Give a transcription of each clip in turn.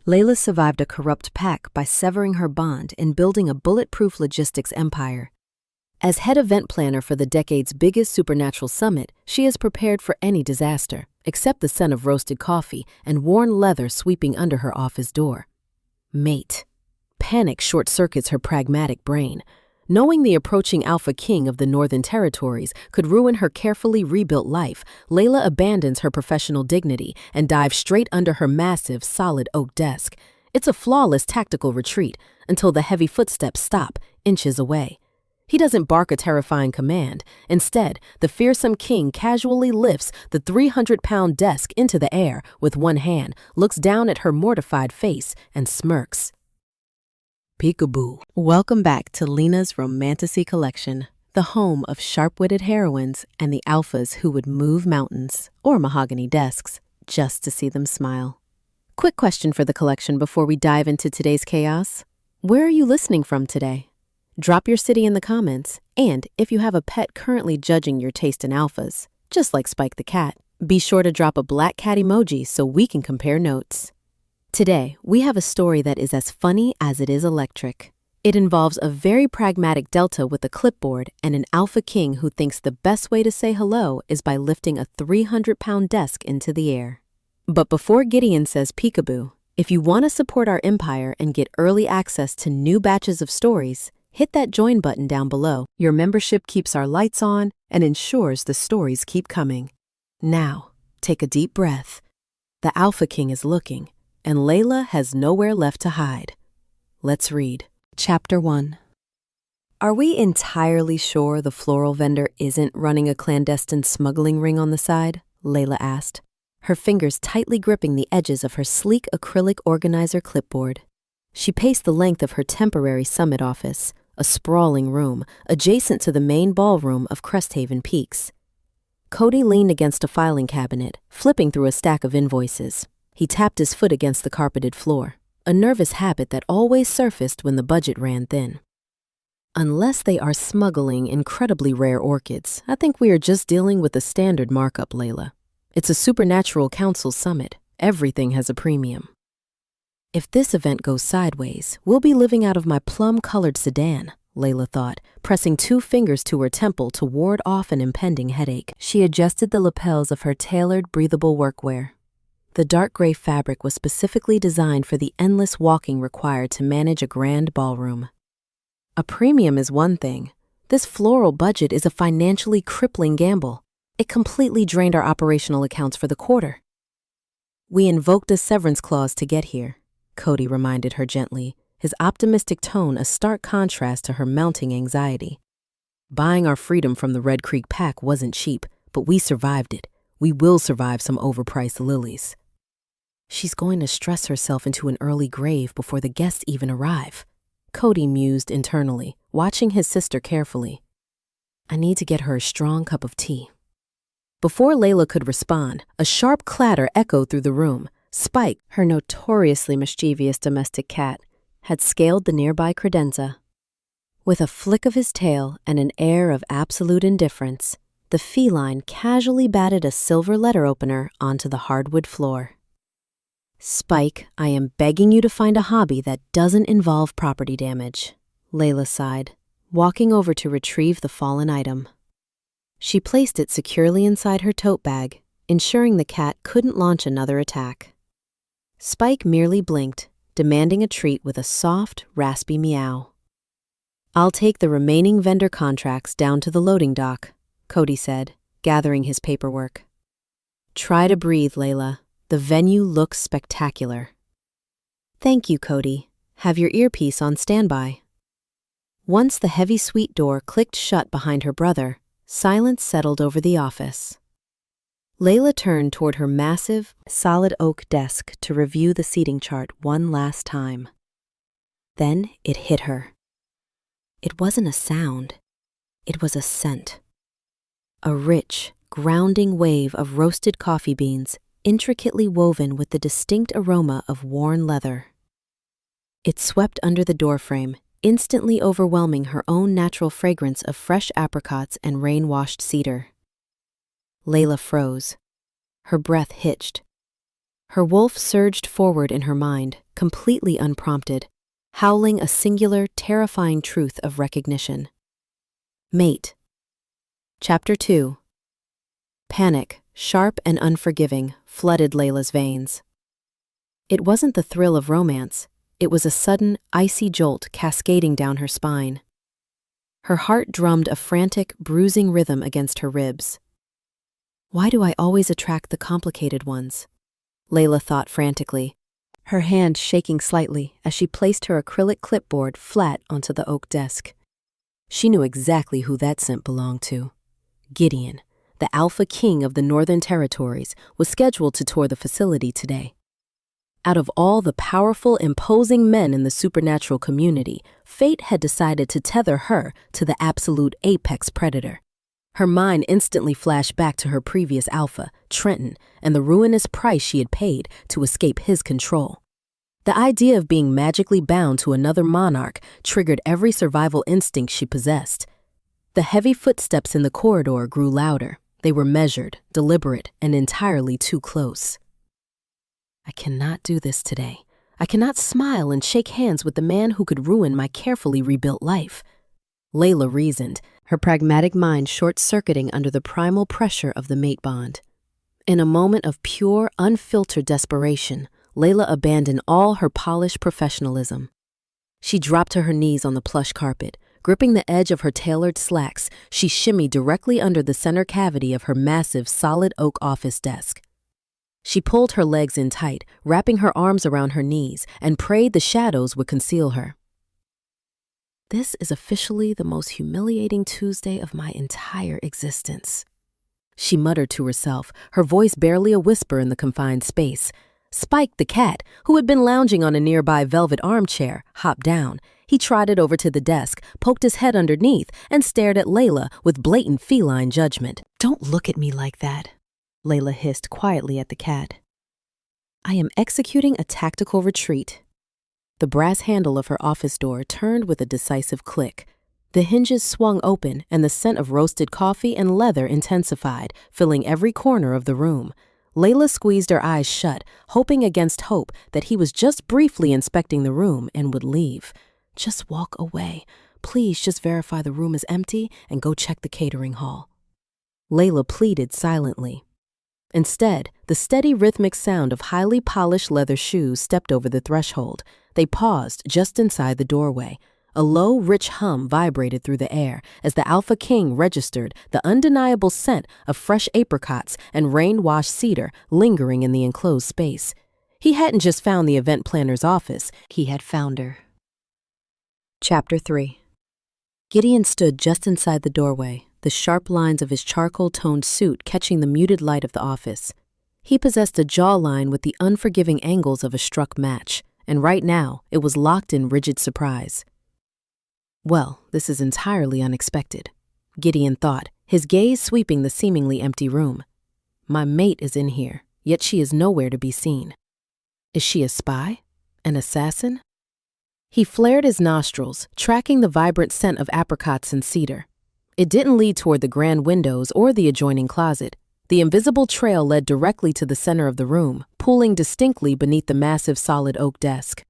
Layla survived a corrupt pack by severing her bond and building a bulletproof logistics empire. As head event planner for the decade's biggest supernatural summit, she is prepared for any disaster, except the scent of roasted coffee and worn leather sweeping under her office door. Mate. Panic short-circuits her pragmatic brain. Knowing the approaching Alpha King of the Northern Territories could ruin her carefully rebuilt life, Layla abandons her professional dignity and dives straight under her massive, solid oak desk. It's a flawless tactical retreat until the heavy footsteps stop, inches away. He doesn't bark a terrifying command. Instead, the fearsome king casually lifts the 300-pound desk into the air with one hand, looks down at her mortified face, and smirks. Peekaboo. Welcome back to Linas Romantasy collection, the home of sharp-witted heroines and the alphas who would move mountains or mahogany desks just to see them smile. Quick question for the collection before we dive into today's chaos. Where are you listening from today? Drop your city in the comments, and if you have a pet currently judging your taste in alphas, just like Spike the cat, be sure to drop a black cat emoji so we can compare notes. Today, we have a story that is as funny as it is electric. It involves a very pragmatic Delta with a clipboard and an alpha king who thinks the best way to say hello is by lifting a 300-pound desk into the air. But before Gideon says peekaboo, if you want to support our empire and get early access to new batches of stories, hit that join button down below. Your membership keeps our lights on and ensures the stories keep coming. Now, take a deep breath. The Alpha King is looking, and Layla has nowhere left to hide. Let's read. Chapter 1. Are we entirely sure the floral vendor isn't running a clandestine smuggling ring on the side? Layla asked, her fingers tightly gripping the edges of her sleek acrylic organizer clipboard. She paced the length of her temporary summit office, a sprawling room adjacent to the main ballroom of Cresthaven Peaks. Cody leaned against a filing cabinet, flipping through a stack of invoices. He tapped his foot against the carpeted floor, a nervous habit that always surfaced when the budget ran thin. Unless they are smuggling incredibly rare orchids, I think we are just dealing with a standard markup, Layla. It's a supernatural council summit. Everything has a premium. If this event goes sideways, we'll be living out of my plum-colored sedan, Layla thought, pressing 2 fingers to her temple to ward off an impending headache. She adjusted the lapels of her tailored, breathable workwear. The dark gray fabric was specifically designed for the endless walking required to manage a grand ballroom. A premium is one thing. This floral budget is a financially crippling gamble. It completely drained our operational accounts for the quarter. We invoked a severance clause to get here, Cody reminded her gently, his optimistic tone a stark contrast to her mounting anxiety. Buying our freedom from the Red Creek pack wasn't cheap, but we survived it. We will survive some overpriced lilies. She's going to stress herself into an early grave before the guests even arrive, Cody mused internally, watching his sister carefully. I need to get her a strong cup of tea. Before Layla could respond, a sharp clatter echoed through the room. Spike, her notoriously mischievous domestic cat, had scaled the nearby credenza. With a flick of his tail and an air of absolute indifference, the feline casually batted a silver letter opener onto the hardwood floor. Spike, I am begging you to find a hobby that doesn't involve property damage, Layla sighed, walking over to retrieve the fallen item. She placed it securely inside her tote bag, ensuring the cat couldn't launch another attack. Spike merely blinked, demanding a treat with a soft, raspy meow. I'll take the remaining vendor contracts down to the loading dock, Cody said, gathering his paperwork. Try to breathe, Layla. The venue looks spectacular. Thank you, Cody. Have your earpiece on standby. Once the heavy suite door clicked shut behind her brother, silence settled over the office. Layla turned toward her massive, solid oak desk to review the seating chart one last time. Then it hit her. It wasn't a sound. It was a scent. A rich, grounding wave of roasted coffee beans, intricately woven with the distinct aroma of worn leather. It swept under the doorframe, instantly overwhelming her own natural fragrance of fresh apricots and rain-washed cedar. Layla froze. Her breath hitched. Her wolf surged forward in her mind, completely unprompted, howling a singular, terrifying truth of recognition. Mate. Chapter 2. Panic, sharp and unforgiving, flooded Layla's veins. It wasn't the thrill of romance. It was a sudden, icy jolt cascading down her spine. Her heart drummed a frantic, bruising rhythm against her ribs. Why do I always attract the complicated ones? Layla thought frantically, her hand shaking slightly as she placed her acrylic clipboard flat onto the oak desk. She knew exactly who that scent belonged to. Gideon, the Alpha King of the Northern Territories, was scheduled to tour the facility today. Out of all the powerful, imposing men in the supernatural community, fate had decided to tether her to the absolute apex predator. Her mind instantly flashed back to her previous alpha, Trenton, and the ruinous price she had paid to escape his control. The idea of being magically bound to another monarch triggered every survival instinct she possessed. The heavy footsteps in the corridor grew louder. They were measured, deliberate, and entirely too close. I cannot do this today. I cannot smile and shake hands with the man who could ruin my carefully rebuilt life. Layla reasoned, her pragmatic mind short-circuiting under the primal pressure of the mate bond. In a moment of pure, unfiltered desperation, Layla abandoned all her polished professionalism. She dropped to her knees on the plush carpet. Gripping the edge of her tailored slacks, she shimmied directly under the center cavity of her massive, solid oak office desk. She pulled her legs in tight, wrapping her arms around her knees, and prayed the shadows would conceal her. This is officially the most humiliating Tuesday of my entire existence, she muttered to herself, her voice barely a whisper in the confined space. Spike the cat, who had been lounging on a nearby velvet armchair, hopped down. He trotted over to the desk, poked his head underneath, and stared at Layla with blatant feline judgment. Don't look at me like that, Layla hissed quietly at the cat. I am executing a tactical retreat. The brass handle of her office door turned with a decisive click. The hinges swung open, and the scent of roasted coffee and leather intensified, filling every corner of the room. Layla squeezed her eyes shut, hoping against hope that he was just briefly inspecting the room and would leave. Just walk away. Please just verify the room is empty and go check the catering hall. Layla pleaded silently. Instead, the steady rhythmic sound of highly polished leather shoes stepped over the threshold. They paused just inside the doorway. A low, rich hum vibrated through the air as the Alpha King registered the undeniable scent of fresh apricots and rain-washed cedar lingering in the enclosed space. He hadn't just found the event planner's office, he had found her. Chapter 3. Gideon stood just inside the doorway, the sharp lines of his charcoal-toned suit catching the muted light of the office. He possessed a jawline with the unforgiving angles of a struck match, and right now it was locked in rigid surprise. Well, this is entirely unexpected, Gideon thought, his gaze sweeping the seemingly empty room. My mate is in here, yet she is nowhere to be seen. Is she a spy? An assassin? He flared his nostrils, tracking the vibrant scent of apricots and cedar. It didn't lead toward the grand windows or the adjoining closet. The invisible trail led directly to the center of the room, pooling distinctly beneath the massive solid oak desk.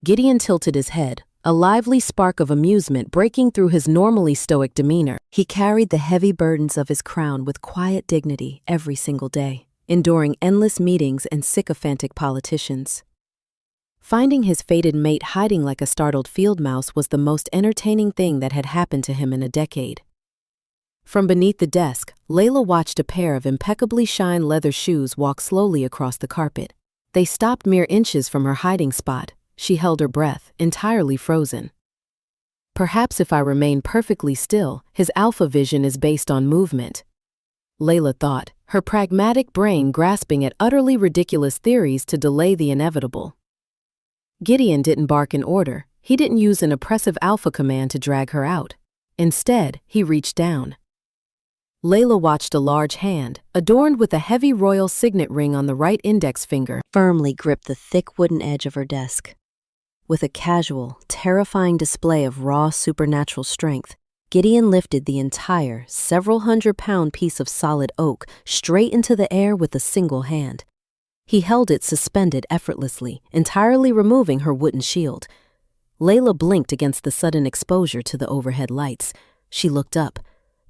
Gideon tilted his head, a lively spark of amusement breaking through his normally stoic demeanor. He carried the heavy burdens of his crown with quiet dignity every single day, enduring endless meetings and sycophantic politicians. Finding his fated mate hiding like a startled field mouse was the most entertaining thing that had happened to him in a decade. From beneath the desk, Layla watched a pair of impeccably shined leather shoes walk slowly across the carpet. They stopped mere inches from her hiding spot. She held her breath, entirely frozen. Perhaps if I remain perfectly still, his alpha vision is based on movement, Layla thought, her pragmatic brain grasping at utterly ridiculous theories to delay the inevitable. Gideon didn't bark in order. He didn't use an oppressive alpha command to drag her out. Instead, he reached down. Layla watched a large hand, adorned with a heavy royal signet ring on the right index finger, firmly grip the thick wooden edge of her desk. With a casual, terrifying display of raw supernatural strength, Gideon lifted the entire, several hundred-pound piece of solid oak straight into the air with a single hand. He held it suspended effortlessly, entirely removing her wooden shield. Layla blinked against the sudden exposure to the overhead lights. She looked up.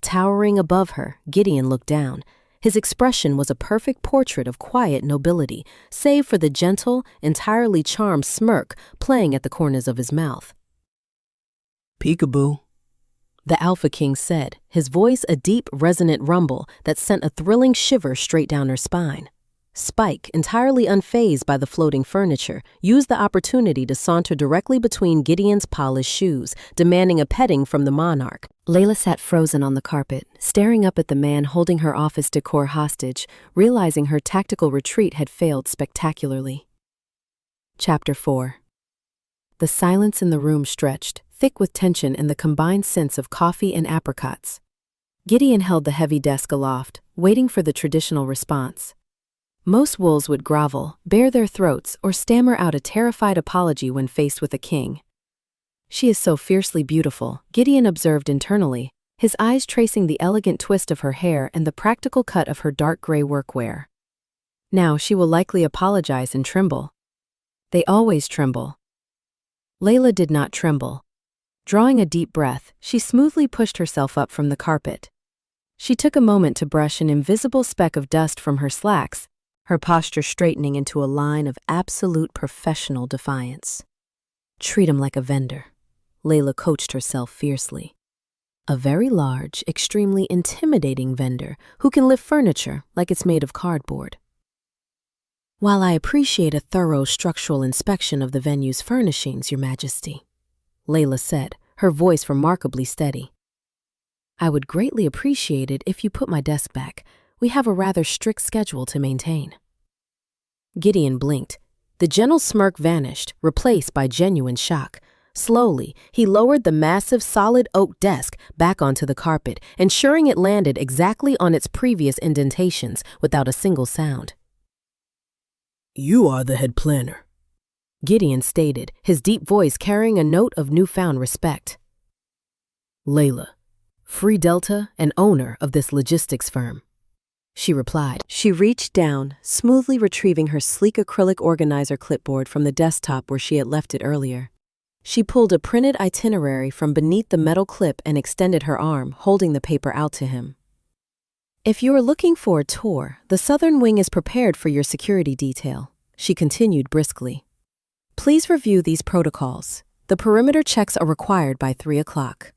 Towering above her, Gideon looked down. His expression was a perfect portrait of quiet nobility, save for the gentle, entirely charmed smirk playing at the corners of his mouth. "Peekaboo," the Alpha King said, his voice a deep, resonant rumble that sent a thrilling shiver straight down her spine. Spike, entirely unfazed by the floating furniture, used the opportunity to saunter directly between Gideon's polished shoes, demanding a petting from the monarch. Layla sat frozen on the carpet, staring up at the man holding her office decor hostage, realizing her tactical retreat had failed spectacularly. Chapter 4. The silence in the room stretched, thick with tension and the combined scents of coffee and apricots. Gideon held the heavy desk aloft, waiting for the traditional response. Most wolves would grovel, bare their throats, or stammer out a terrified apology when faced with a king. She is so fiercely beautiful, Gideon observed internally, his eyes tracing the elegant twist of her hair and the practical cut of her dark gray workwear. Now she will likely apologize and tremble. They always tremble. Layla did not tremble. Drawing a deep breath, she smoothly pushed herself up from the carpet. She took a moment to brush an invisible speck of dust from her slacks, her posture straightening into a line of absolute professional defiance. Treat him like a vendor, Layla coached herself fiercely. A very large, extremely intimidating vendor who can lift furniture like it's made of cardboard. While I appreciate a thorough structural inspection of the venue's furnishings, Your Majesty, Layla said, her voice remarkably steady, I would greatly appreciate it if you put my desk back. We have a rather strict schedule to maintain. Gideon blinked. The gentle smirk vanished, replaced by genuine shock. Slowly, he lowered the massive solid oak desk back onto the carpet, ensuring it landed exactly on its previous indentations without a single sound. "You are the head planner," Gideon stated, his deep voice carrying a note of newfound respect. "Layla, Free Delta and owner of this logistics firm," she replied. She reached down, smoothly retrieving her sleek acrylic organizer clipboard from the desktop where she had left it earlier. She pulled a printed itinerary from beneath the metal clip and extended her arm, holding the paper out to him. If you are looking for a tour, the southern wing is prepared for your security detail, she continued briskly. Please review these protocols. The perimeter checks are required by 3 o'clock.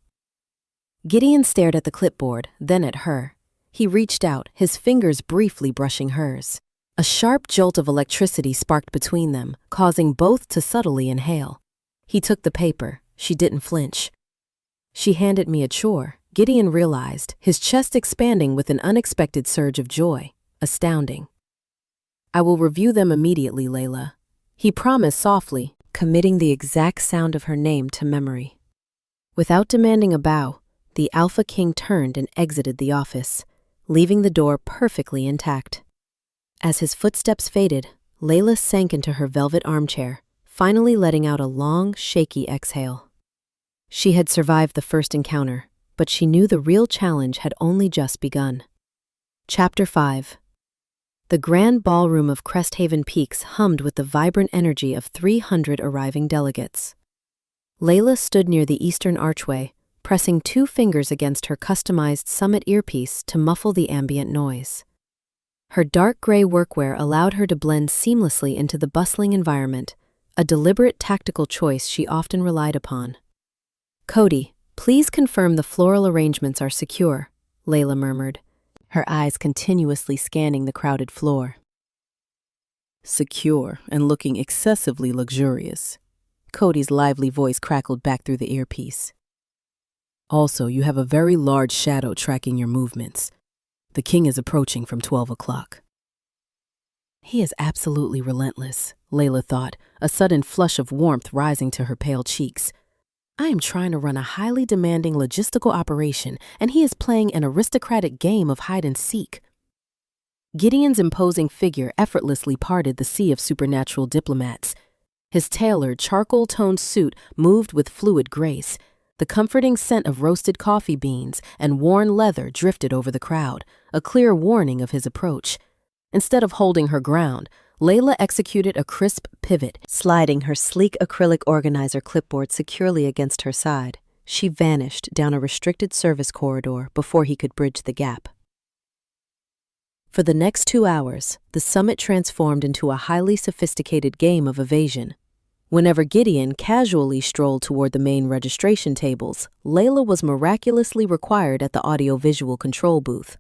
Gideon stared at the clipboard, then at her. He reached out, his fingers briefly brushing hers. A sharp jolt of electricity sparked between them, causing both to subtly inhale. He took the paper. She didn't flinch. She handed me a chore, Gideon realized, his chest expanding with an unexpected surge of joy. Astounding. I will review them immediately, Layla, he promised softly, committing the exact sound of her name to memory. Without demanding a bow, the Alpha King turned and exited the office, leaving the door perfectly intact. As his footsteps faded, Layla sank into her velvet armchair, finally letting out a long, shaky exhale. She had survived the first encounter, but she knew the real challenge had only just begun. Chapter 5. The grand ballroom of Cresthaven Peaks hummed with the vibrant energy of 300 arriving delegates. Layla stood near the eastern archway, pressing 2 fingers against her customized summit earpiece to muffle the ambient noise. Her dark gray workwear allowed her to blend seamlessly into the bustling environment, a deliberate tactical choice she often relied upon. Cody, please confirm the floral arrangements are secure, Layla murmured, her eyes continuously scanning the crowded floor. "Secure and looking excessively luxurious," Cody's lively voice crackled back through the earpiece. "Also, you have a very large shadow tracking your movements. The king is approaching from 12 o'clock. He is absolutely relentless, Layla thought, a sudden flush of warmth rising to her pale cheeks. I am trying to run a highly demanding logistical operation, and he is playing an aristocratic game of hide and seek. Gideon's imposing figure effortlessly parted the sea of supernatural diplomats. His tailored, charcoal-toned suit moved with fluid grace. The comforting scent of roasted coffee beans and worn leather drifted over the crowd, a clear warning of his approach. Instead of holding her ground, Layla executed a crisp pivot, sliding her sleek acrylic organizer clipboard securely against her side. She vanished down a restricted service corridor before he could bridge the gap. For the next 2 hours, the summit transformed into a highly sophisticated game of evasion. Whenever Gideon casually strolled toward the main registration tables, Layla was miraculously required at the audiovisual control booth.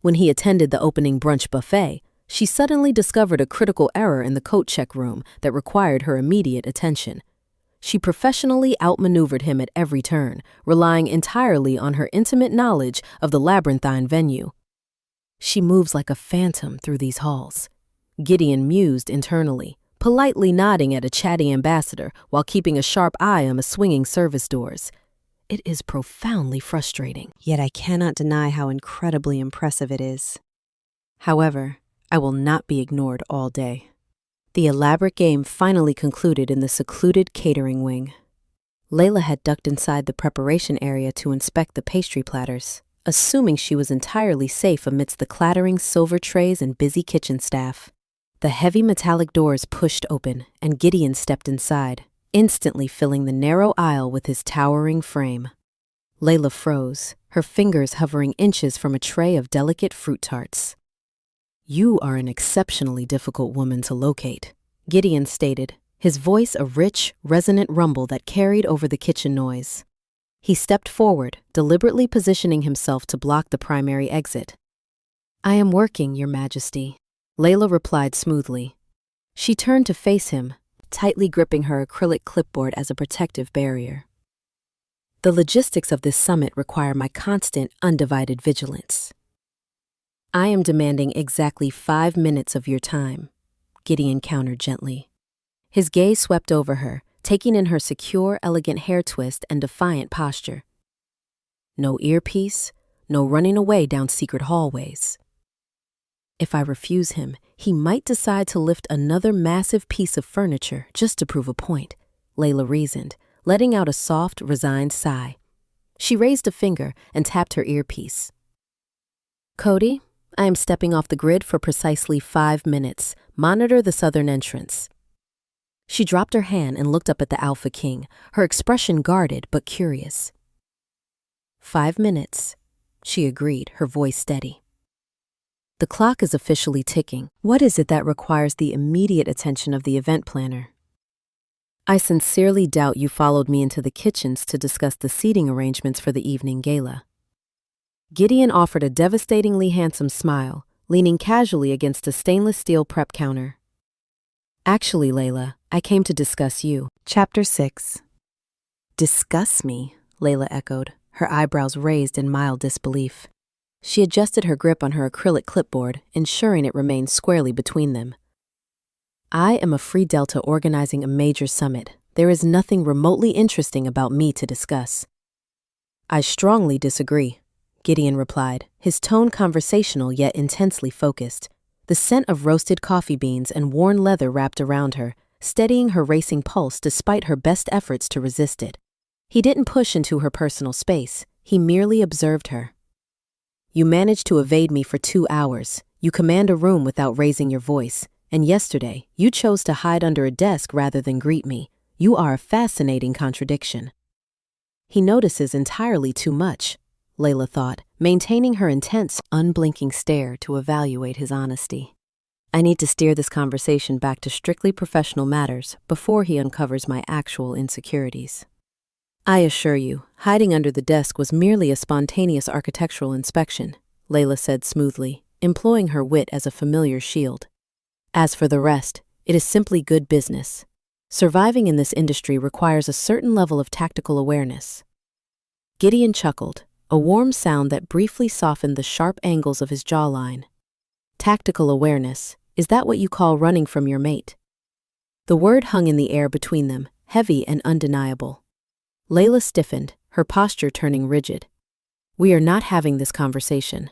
When he attended the opening brunch buffet, she suddenly discovered a critical error in the coat check room that required her immediate attention. She professionally outmaneuvered him at every turn, relying entirely on her intimate knowledge of the labyrinthine venue. She moves like a phantom through these halls. Gideon mused internally, politely nodding at a chatty ambassador while keeping a sharp eye on the swinging service doors. It is profoundly frustrating, yet I cannot deny how incredibly impressive it is. However, I will not be ignored all day. The elaborate game finally concluded in the secluded catering wing. Layla had ducked inside the preparation area to inspect the pastry platters, assuming she was entirely safe amidst the clattering silver trays and busy kitchen staff. The heavy metallic doors pushed open, and Gideon stepped inside, instantly filling the narrow aisle with his towering frame. Layla froze, her fingers hovering inches from a tray of delicate fruit tarts. "You are an exceptionally difficult woman to locate," Gideon stated, his voice a rich, resonant rumble that carried over the kitchen noise. He stepped forward, deliberately positioning himself to block the primary exit. "I am working, Your Majesty," Layla replied smoothly. She turned to face him, tightly gripping her acrylic clipboard as a protective barrier. "The logistics of this summit require my constant, undivided vigilance. I am demanding exactly 5 minutes of your time," Gideon countered gently. His gaze swept over her, taking in her secure, elegant hair twist and defiant posture. No earpiece, no running away down secret hallways. If I refuse him, he might decide to lift another massive piece of furniture just to prove a point, Layla reasoned, letting out a soft, resigned sigh. She raised a finger and tapped her earpiece. "Cody, I am stepping off the grid for precisely 5 minutes. Monitor the southern entrance." She dropped her hand and looked up at the Alpha King, her expression guarded but curious. 5 minutes, she agreed, her voice steady. "The clock is officially ticking. What is it that requires the immediate attention of the event planner?" "I sincerely doubt you followed me into the kitchens to discuss the seating arrangements for the evening gala." Gideon offered a devastatingly handsome smile, leaning casually against a stainless steel prep counter. "Actually, Layla, I came to discuss you." Chapter 6. "Discuss me?" Layla echoed, her eyebrows raised in mild disbelief. She adjusted her grip on her acrylic clipboard, ensuring it remained squarely between them. "I am a Free Delta organizing a major summit. There is nothing remotely interesting about me to discuss." "I strongly disagree," Gideon replied, his tone conversational yet intensely focused. The scent of roasted coffee beans and worn leather wrapped around her, steadying her racing pulse despite her best efforts to resist it. He didn't push into her personal space, he merely observed her. "You managed to evade me for 2 hours. You command a room without raising your voice. And yesterday, you chose to hide under a desk rather than greet me. You are a fascinating contradiction." He notices entirely too much, Layla thought, maintaining her intense, unblinking stare to evaluate his honesty. "I need to steer this conversation back to strictly professional matters before he uncovers my actual insecurities." "I assure you, hiding under the desk was merely a spontaneous architectural inspection," Layla said smoothly, employing her wit as a familiar shield. "As for the rest, it is simply good business. Surviving in this industry requires a certain level of tactical awareness." Gideon chuckled, a warm sound that briefly softened the sharp angles of his jawline. "Tactical awareness, is that what you call running from your mate?" The word hung in the air between them, heavy and undeniable. Layla stiffened, her posture turning rigid. "We are not having this conversation.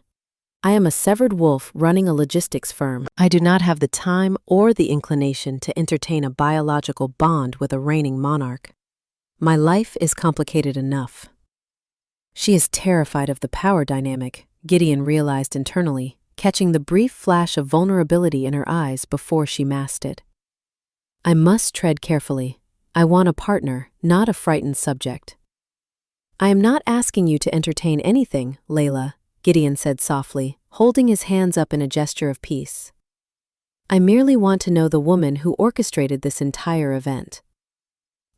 I am a severed wolf running a logistics firm. I do not have the time or the inclination to entertain a biological bond with a reigning monarch. My life is complicated enough." She is terrified of the power dynamic, Gideon realized internally, catching the brief flash of vulnerability in her eyes before she masked it. I must tread carefully. I want a partner, not a frightened subject. I am not asking you to entertain anything, Layla, Gideon said softly, holding his hands up in a gesture of peace. I merely want to know the woman who orchestrated this entire event.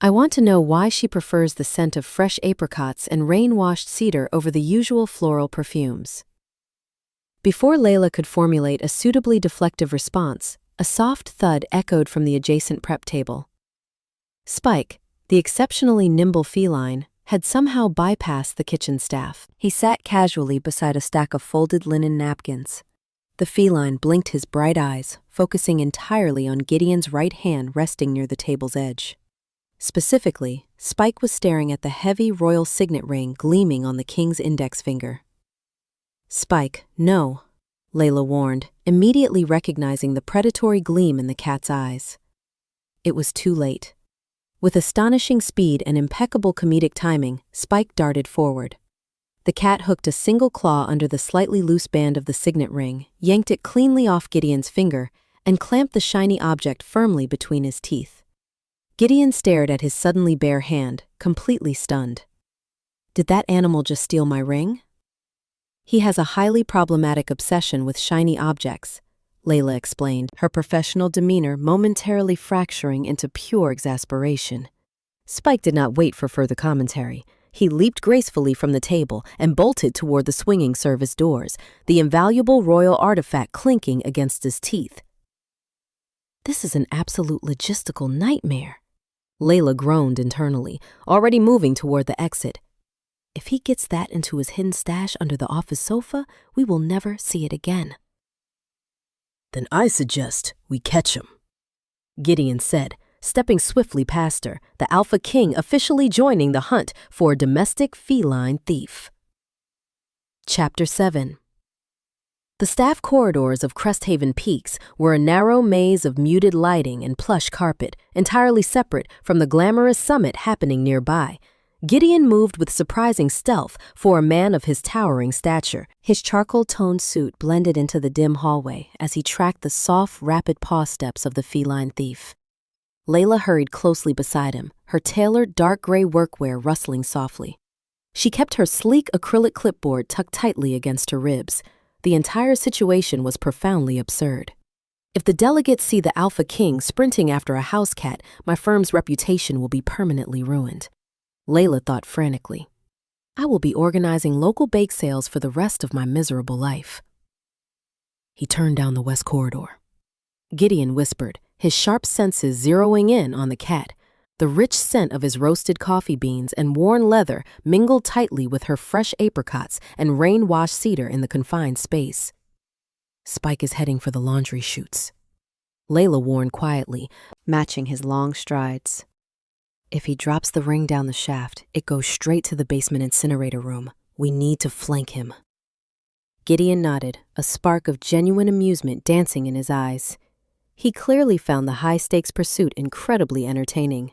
I want to know why she prefers the scent of fresh apricots and rain-washed cedar over the usual floral perfumes. Before Layla could formulate a suitably deflective response, a soft thud echoed from the adjacent prep table. Spike, the exceptionally nimble feline, had somehow bypassed the kitchen staff. He sat casually beside a stack of folded linen napkins. The feline blinked his bright eyes, focusing entirely on Gideon's right hand resting near the table's edge. Specifically, Spike was staring at the heavy royal signet ring gleaming on the king's index finger. Spike, no, Layla warned, immediately recognizing the predatory gleam in the cat's eyes. It was too late. With astonishing speed and impeccable comedic timing, Spike darted forward. The cat hooked a single claw under the slightly loose band of the signet ring, yanked it cleanly off Gideon's finger, and clamped the shiny object firmly between his teeth. Gideon stared at his suddenly bare hand, completely stunned. Did that animal just steal my ring? He has a highly problematic obsession with shiny objects, Layla explained, her professional demeanor momentarily fracturing into pure exasperation. Spike did not wait for further commentary. He leaped gracefully from the table and bolted toward the swinging service doors, the invaluable royal artifact clinking against his teeth. This is an absolute logistical nightmare, Layla groaned internally, already moving toward the exit. If he gets that into his hidden stash under the office sofa, we will never see it again. Then I suggest we catch him, Gideon said, stepping swiftly past her, the Alpha King officially joining the hunt for a domestic feline thief. Chapter 7. The staff corridors of Cresthaven Peaks were a narrow maze of muted lighting and plush carpet, entirely separate from the glamorous summit happening nearby. Gideon moved with surprising stealth for a man of his towering stature. His charcoal-toned suit blended into the dim hallway as he tracked the soft, rapid paw steps of the feline thief. Layla hurried closely beside him, her tailored dark gray workwear rustling softly. She kept her sleek acrylic clipboard tucked tightly against her ribs. The entire situation was profoundly absurd. If the delegates see the Alpha King sprinting after a house cat, my firm's reputation will be permanently ruined. Layla thought frantically. I will be organizing local bake sales for the rest of my miserable life. He turned down the west corridor. Gideon whispered, his sharp senses zeroing in on the cat. The rich scent of his roasted coffee beans and worn leather mingled tightly with her fresh apricots and rain-washed cedar in the confined space. Spike is heading for the laundry chutes, Layla warned quietly, matching his long strides. If he drops the ring down the shaft, it goes straight to the basement incinerator room. We need to flank him. Gideon nodded, a spark of genuine amusement dancing in his eyes. He clearly found the high-stakes pursuit incredibly entertaining.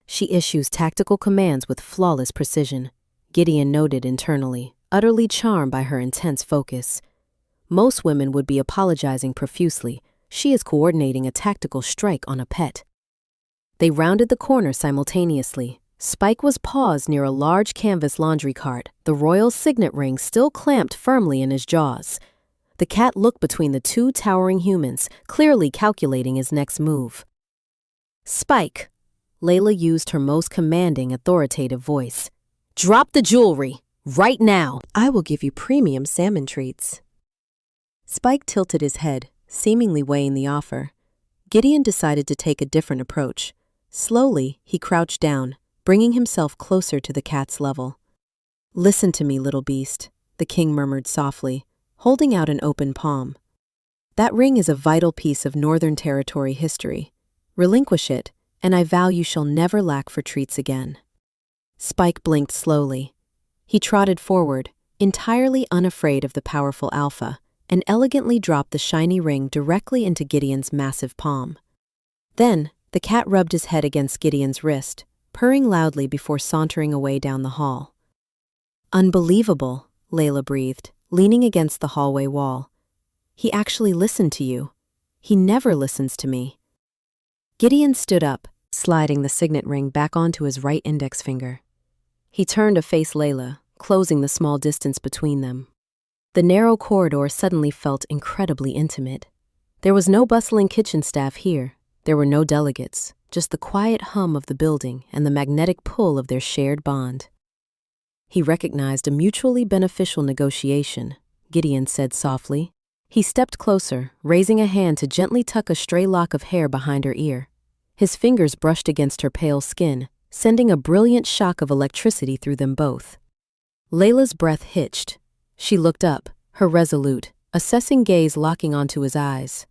She issues tactical commands with flawless precision, Gideon noted internally, utterly charmed by her intense focus. Most women would be apologizing profusely. She is coordinating a tactical strike on a pet. They rounded the corner simultaneously. Spike was paused near a large canvas laundry cart, the royal signet ring still clamped firmly in his jaws. The cat looked between the two towering humans, clearly calculating his next move. Spike, Layla used her most commanding, authoritative voice. Drop the jewelry, right now. I will give you premium salmon treats. Spike tilted his head, seemingly weighing the offer. Gideon decided to take a different approach. Slowly, he crouched down, bringing himself closer to the cat's level. Listen to me, little beast, the king murmured softly, holding out an open palm. That ring is a vital piece of Northern Territory history. Relinquish it, and I vow you shall never lack for treats again. Spike blinked slowly. He trotted forward, entirely unafraid of the powerful Alpha, and elegantly dropped the shiny ring directly into Gideon's massive palm. Then, the cat rubbed his head against Gideon's wrist, purring loudly before sauntering away down the hall. Unbelievable, Layla breathed, leaning against the hallway wall. He actually listened to you. He never listens to me." Gideon stood up, sliding the signet ring back onto his right index finger. He turned to face Layla, closing the small distance between them. The narrow corridor suddenly felt incredibly intimate. There was no bustling kitchen staff here. There were no delegates, just the quiet hum of the building and the magnetic pull of their shared bond. He recognized a mutually beneficial negotiation, Gideon said softly. He stepped closer, raising a hand to gently tuck a stray lock of hair behind her ear. His fingers brushed against her pale skin, sending a brilliant shock of electricity through them both. Layla's breath hitched. She looked up, her resolute, assessing gaze locking onto his eyes.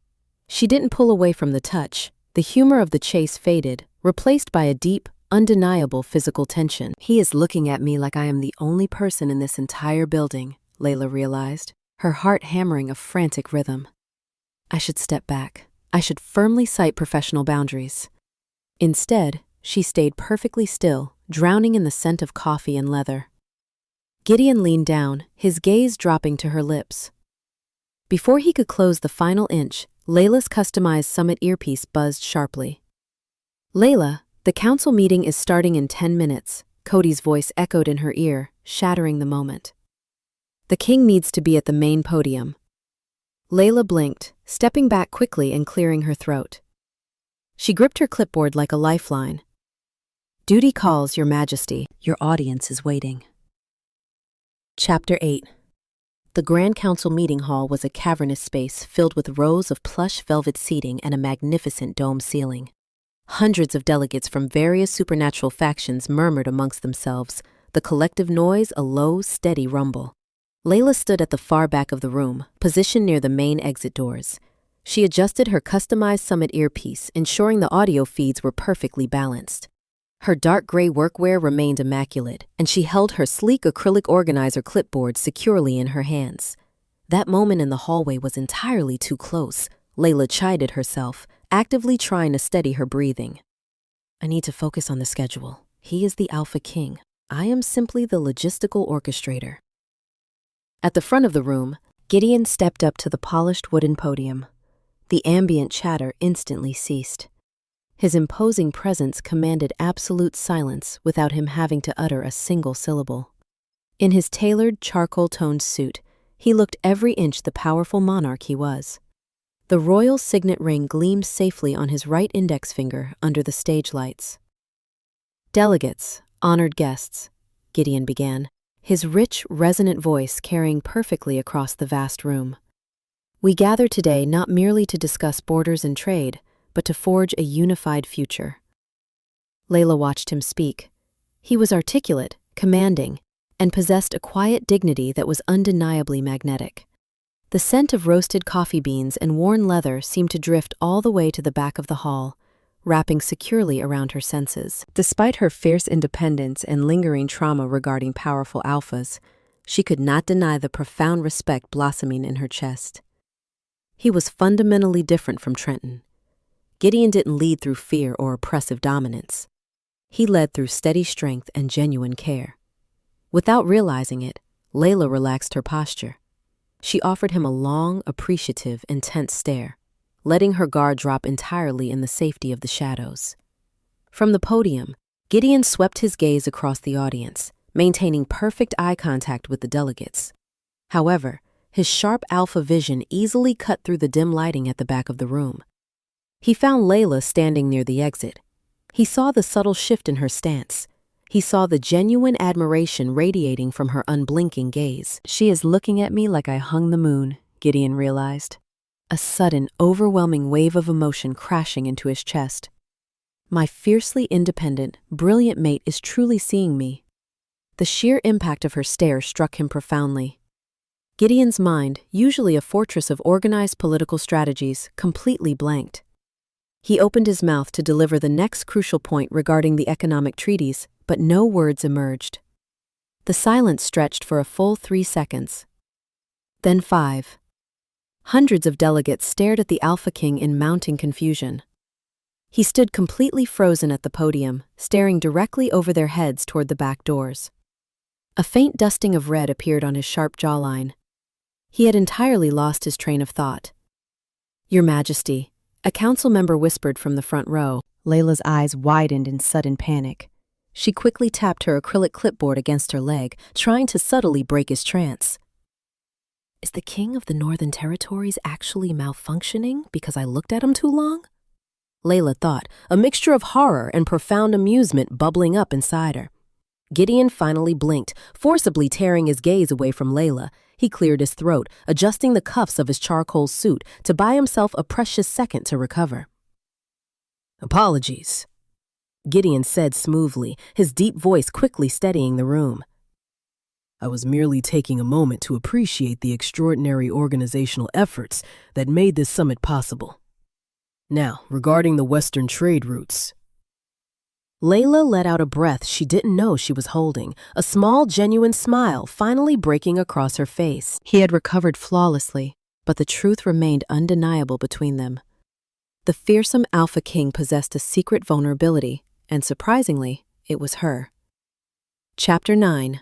She didn't pull away from the touch. The humor of the chase faded, replaced by a deep, undeniable physical tension. "He is looking at me like I am the only person in this entire building," Layla realized, her heart hammering a frantic rhythm. "I should step back. I should firmly cite professional boundaries." Instead, she stayed perfectly still, drowning in the scent of coffee and leather. Gideon leaned down, his gaze dropping to her lips. Before he could close the final inch, Layla's customized summit earpiece buzzed sharply. "Layla, the council meeting is starting in 10 minutes, Cody's voice echoed in her ear, shattering the moment. "The king needs to be at the main podium." Layla blinked, stepping back quickly and clearing her throat. She gripped her clipboard like a lifeline. "Duty calls, Your Majesty. Your audience is waiting." Chapter 8. The Grand Council meeting hall was a cavernous space filled with rows of plush velvet seating and a magnificent dome ceiling. Hundreds of delegates from various supernatural factions murmured amongst themselves, the collective noise a low, steady rumble. Layla stood at the far back of the room, positioned near the main exit doors. She adjusted her customized summit earpiece, ensuring the audio feeds were perfectly balanced. Her dark gray workwear remained immaculate, and she held her sleek acrylic organizer clipboard securely in her hands. That moment in the hallway was entirely too close, Layla chided herself, actively trying to steady her breathing. "I need to focus on the schedule. He is the Alpha King. I am simply the logistical orchestrator." At the front of the room, Gideon stepped up to the polished wooden podium. The ambient chatter instantly ceased. His imposing presence commanded absolute silence without him having to utter a single syllable. In his tailored, charcoal-toned suit, he looked every inch the powerful monarch he was. The royal signet ring gleamed safely on his right index finger under the stage lights. "Delegates, honored guests," Gideon began, his rich, resonant voice carrying perfectly across the vast room. "We gather today not merely to discuss borders and trade, but to forge a unified future." Layla watched him speak. He was articulate, commanding, and possessed a quiet dignity that was undeniably magnetic. The scent of roasted coffee beans and worn leather seemed to drift all the way to the back of the hall, wrapping securely around her senses. Despite her fierce independence and lingering trauma regarding powerful alphas, she could not deny the profound respect blossoming in her chest. He was fundamentally different from Trenton. Gideon didn't lead through fear or oppressive dominance. He led through steady strength and genuine care. Without realizing it, Layla relaxed her posture. She offered him a long, appreciative, intense stare, letting her guard drop entirely in the safety of the shadows. From the podium, Gideon swept his gaze across the audience, maintaining perfect eye contact with the delegates. However, his sharp alpha vision easily cut through the dim lighting at the back of the room. He found Layla standing near the exit. He saw the subtle shift in her stance. He saw the genuine admiration radiating from her unblinking gaze. "She is looking at me like I hung the moon," Gideon realized. A sudden, overwhelming wave of emotion crashing into his chest. "My fiercely independent, brilliant mate is truly seeing me." The sheer impact of her stare struck him profoundly. Gideon's mind, usually a fortress of organized political strategies, completely blanked. He opened his mouth to deliver the next crucial point regarding the economic treaties, but no words emerged. The silence stretched for a full 3 seconds. Then 5. Hundreds of delegates stared at the Alpha King in mounting confusion. He stood completely frozen at the podium, staring directly over their heads toward the back doors. A faint dusting of red appeared on his sharp jawline. He had entirely lost his train of thought. "Your Majesty," a council member whispered from the front row. Layla's eyes widened in sudden panic. She quickly tapped her acrylic clipboard against her leg, trying to subtly break his trance. "Is the king of the Northern Territories actually malfunctioning because I looked at him too long?" Layla thought, a mixture of horror and profound amusement bubbling up inside her. Gideon finally blinked, forcibly tearing his gaze away from Layla. He cleared his throat, adjusting the cuffs of his charcoal suit to buy himself a precious second to recover. "Apologies," Gideon said smoothly, his deep voice quickly steadying the room. "I was merely taking a moment to appreciate the extraordinary organizational efforts that made this summit possible. Now, regarding the Western trade routes." Layla let out a breath she didn't know she was holding, a small, genuine smile finally breaking across her face. He had recovered flawlessly, but the truth remained undeniable between them. The fearsome Alpha King possessed a secret vulnerability, and surprisingly, it was her. Chapter 9.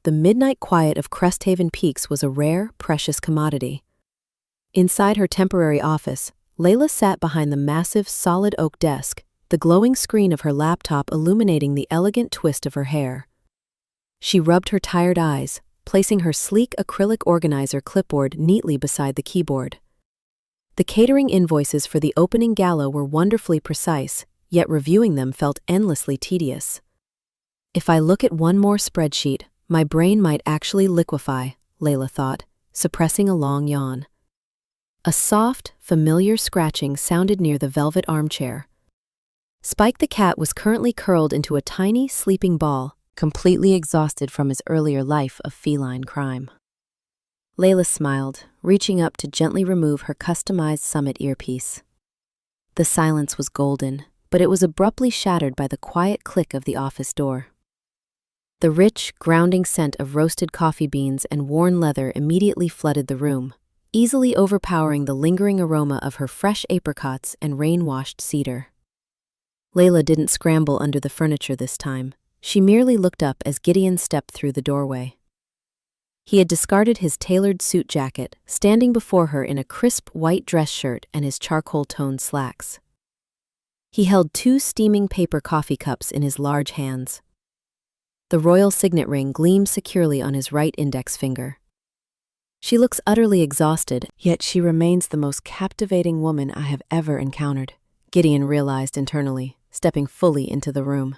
The midnight quiet of Cresthaven Peaks was a rare, precious commodity. Inside her temporary office, Layla sat behind the massive, solid oak desk, the glowing screen of her laptop illuminating the elegant twist of her hair. She rubbed her tired eyes, placing her sleek acrylic organizer clipboard neatly beside the keyboard. The catering invoices for the opening gala were wonderfully precise, yet reviewing them felt endlessly tedious. If I look at one more spreadsheet, my brain might actually liquefy, Layla thought, suppressing a long yawn. A soft, familiar scratching sounded near the velvet armchair. Spike the cat was currently curled into a tiny, sleeping ball, completely exhausted from his earlier life of feline crime. Layla smiled, reaching up to gently remove her customized summit earpiece. The silence was golden, but it was abruptly shattered by the quiet click of the office door. The rich, grounding scent of roasted coffee beans and worn leather immediately flooded the room, easily overpowering the lingering aroma of her fresh apricots and rain-washed cedar. Layla didn't scramble under the furniture this time. She merely looked up as Gideon stepped through the doorway. He had discarded his tailored suit jacket, standing before her in a crisp white dress shirt and his charcoal-toned slacks. He held 2 steaming paper coffee cups in his large hands. The royal signet ring gleamed securely on his right index finger. She looks utterly exhausted, yet she remains the most captivating woman I have ever encountered, Gideon realized internally, stepping fully into the room.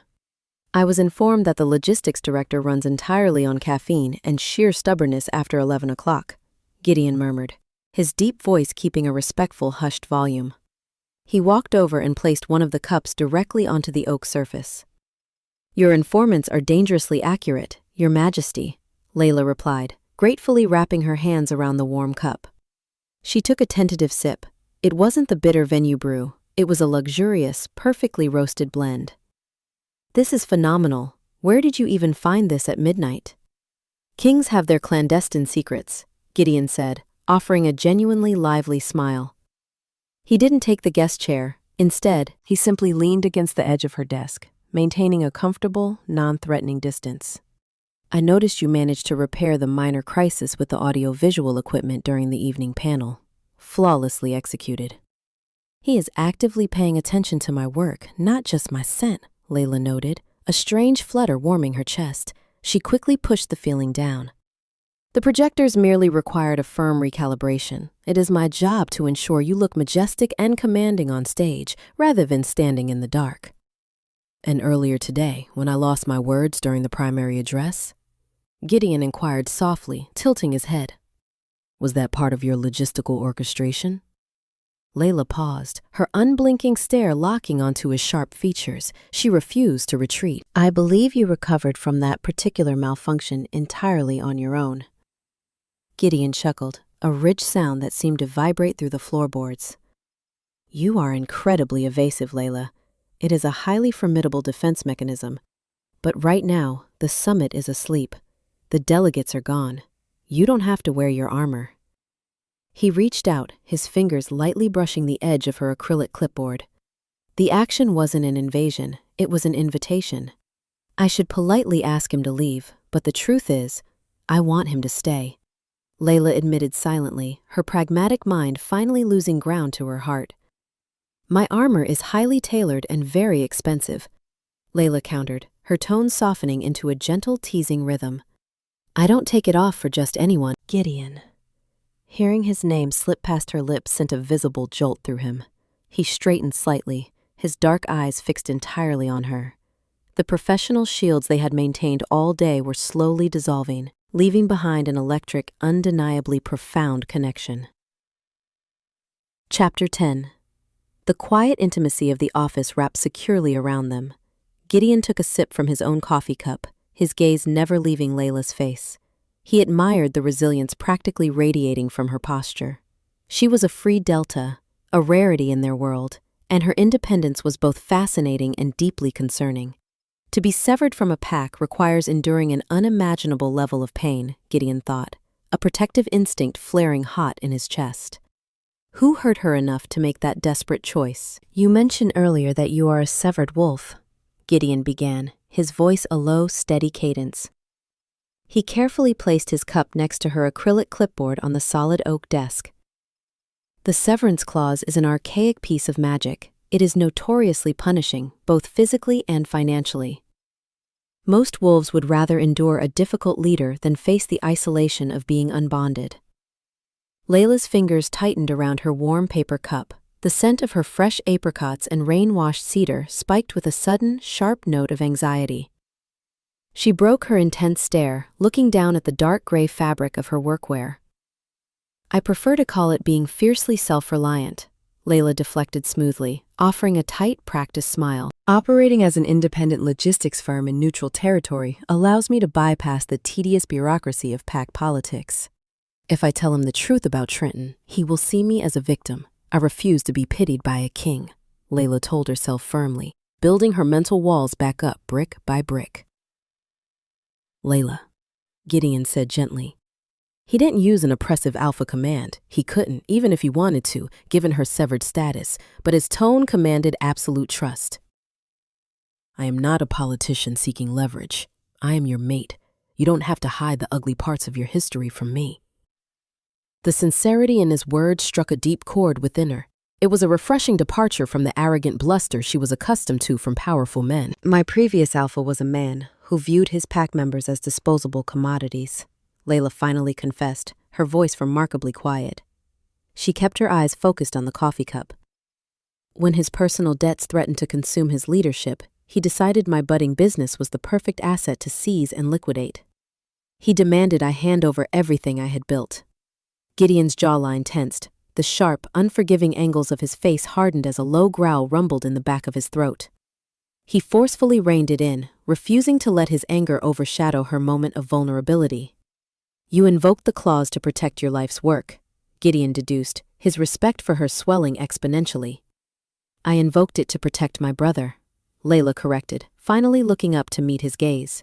"I was informed that the logistics director runs entirely on caffeine and sheer stubbornness after 11 o'clock, Gideon murmured, his deep voice keeping a respectful, hushed volume. He walked over and placed one of the cups directly onto the oak surface. "Your informants are dangerously accurate, Your Majesty," Layla replied, gratefully wrapping her hands around the warm cup. She took a tentative sip. It wasn't the bitter venue brew. It was a luxurious, perfectly roasted blend. "This is phenomenal. Where did you even find this at midnight?" "Kings have their clandestine secrets," Gideon said, offering a genuinely lively smile. He didn't take the guest chair. Instead, he simply leaned against the edge of her desk, maintaining a comfortable, non-threatening distance. "I noticed you managed to repair the minor crisis with the audio-visual equipment during the evening panel. Flawlessly executed." "He is actively paying attention to my work, not just my scent," Layla noted, a strange flutter warming her chest. She quickly pushed the feeling down. "The projectors merely required a firm recalibration. It is my job to ensure you look majestic and commanding on stage, rather than standing in the dark." "And earlier today, when I lost my words during the primary address?" Gideon inquired softly, tilting his head. "Was that part of your logistical orchestration?" Layla paused, her unblinking stare locking onto his sharp features. She refused to retreat. "I believe you recovered from that particular malfunction entirely on your own." Gideon chuckled, a rich sound that seemed to vibrate through the floorboards. "You are incredibly evasive, Layla. It is a highly formidable defense mechanism. But right now, the summit is asleep. The delegates are gone. You don't have to wear your armor." He reached out, his fingers lightly brushing the edge of her acrylic clipboard. The action wasn't an invasion, it was an invitation. I should politely ask him to leave, but the truth is, I want him to stay. Layla admitted silently, her pragmatic mind finally losing ground to her heart. My armor is highly tailored and very expensive, Layla countered, her tone softening into a gentle teasing rhythm. I don't take it off for just anyone. Gideon. Hearing his name slip past her lips sent a visible jolt through him. He straightened slightly, his dark eyes fixed entirely on her. The professional shields they had maintained all day were slowly dissolving, leaving behind an electric, undeniably profound connection. Chapter 10. The quiet intimacy of the office wrapped securely around them. Gideon took a sip from his own coffee cup, his gaze never leaving Layla's face. He admired the resilience practically radiating from her posture. She was a free delta, a rarity in their world, and her independence was both fascinating and deeply concerning. To be severed from a pack requires enduring an unimaginable level of pain, Gideon thought, a protective instinct flaring hot in his chest. Who hurt her enough to make that desperate choice? You mentioned earlier that you are a severed wolf, Gideon began, his voice a low, steady cadence. He carefully placed his cup next to her acrylic clipboard on the solid oak desk. The severance clause is an archaic piece of magic. It is notoriously punishing, both physically and financially. Most wolves would rather endure a difficult leader than face the isolation of being unbonded. Layla's fingers tightened around her warm paper cup. The scent of her fresh apricots and rain-washed cedar spiked with a sudden, sharp note of anxiety. She broke her intense stare, looking down at the dark gray fabric of her workwear. I prefer to call it being fiercely self-reliant, Layla deflected smoothly, offering a tight, practiced smile. Operating as an independent logistics firm in neutral territory allows me to bypass the tedious bureaucracy of pack politics. If I tell him the truth about Trenton, he will see me as a victim. I refuse to be pitied by a king, Layla told herself firmly, building her mental walls back up brick by brick. Layla, Gideon said gently. He didn't use an oppressive alpha command. He couldn't, even if he wanted to, given her severed status, but his tone commanded absolute trust. I am not a politician seeking leverage. I am your mate. You don't have to hide the ugly parts of your history from me. The sincerity in his words struck a deep chord within her. It was a refreshing departure from the arrogant bluster she was accustomed to from powerful men. My previous alpha was a man who viewed his pack members as disposable commodities, Layla finally confessed, her voice remarkably quiet. She kept her eyes focused on the coffee cup. When his personal debts threatened to consume his leadership, he decided my budding business was the perfect asset to seize and liquidate. He demanded I hand over everything I had built. Gideon's jawline tensed. The sharp, unforgiving angles of his face hardened as a low growl rumbled in the back of his throat. He forcefully reined it in, refusing to let his anger overshadow her moment of vulnerability. You invoked the clause to protect your life's work, Gideon deduced, his respect for her swelling exponentially. I invoked it to protect my brother, Layla corrected, finally looking up to meet his gaze.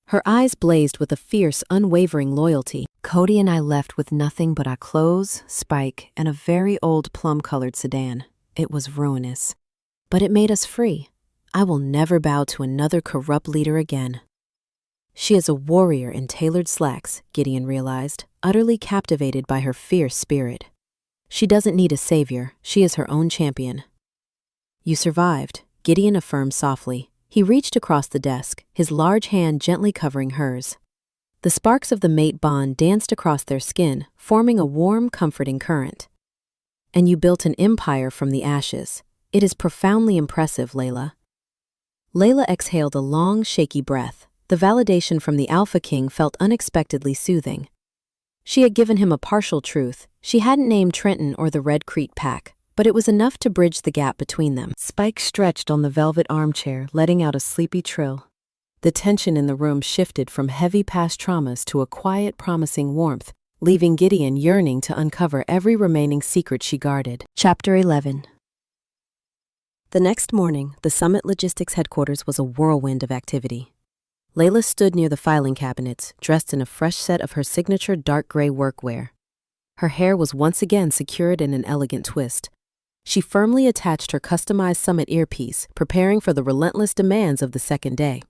Her eyes blazed with a fierce, unwavering loyalty. Cody and I left with nothing but our clothes, Spike, and a very old plum-colored sedan. It was ruinous. But it made us free. I will never bow to another corrupt leader again. She is a warrior in tailored slacks, Gideon realized, utterly captivated by her fierce spirit. She doesn't need a savior, she is her own champion. You survived, Gideon affirmed softly. He reached across the desk, his large hand gently covering hers. The sparks of the mate bond danced across their skin, forming a warm, comforting current. And you built an empire from the ashes. It is profoundly impressive, Layla. Layla exhaled a long, shaky breath. The validation from the Alpha King felt unexpectedly soothing. She had given him a partial truth. She hadn't named Trenton or the Red Crete Pack, but it was enough to bridge the gap between them. Spike stretched on the velvet armchair, letting out a sleepy trill. The tension in the room shifted from heavy past traumas to a quiet, promising warmth, leaving Gideon yearning to uncover every remaining secret she guarded. Chapter 11. The next morning, the Summit Logistics headquarters was a whirlwind of activity. Layla stood near the filing cabinets, dressed in a fresh set of her signature dark gray workwear. Her hair was once again secured in an elegant twist. She firmly attached her customized Summit earpiece, preparing for the relentless demands of the second day.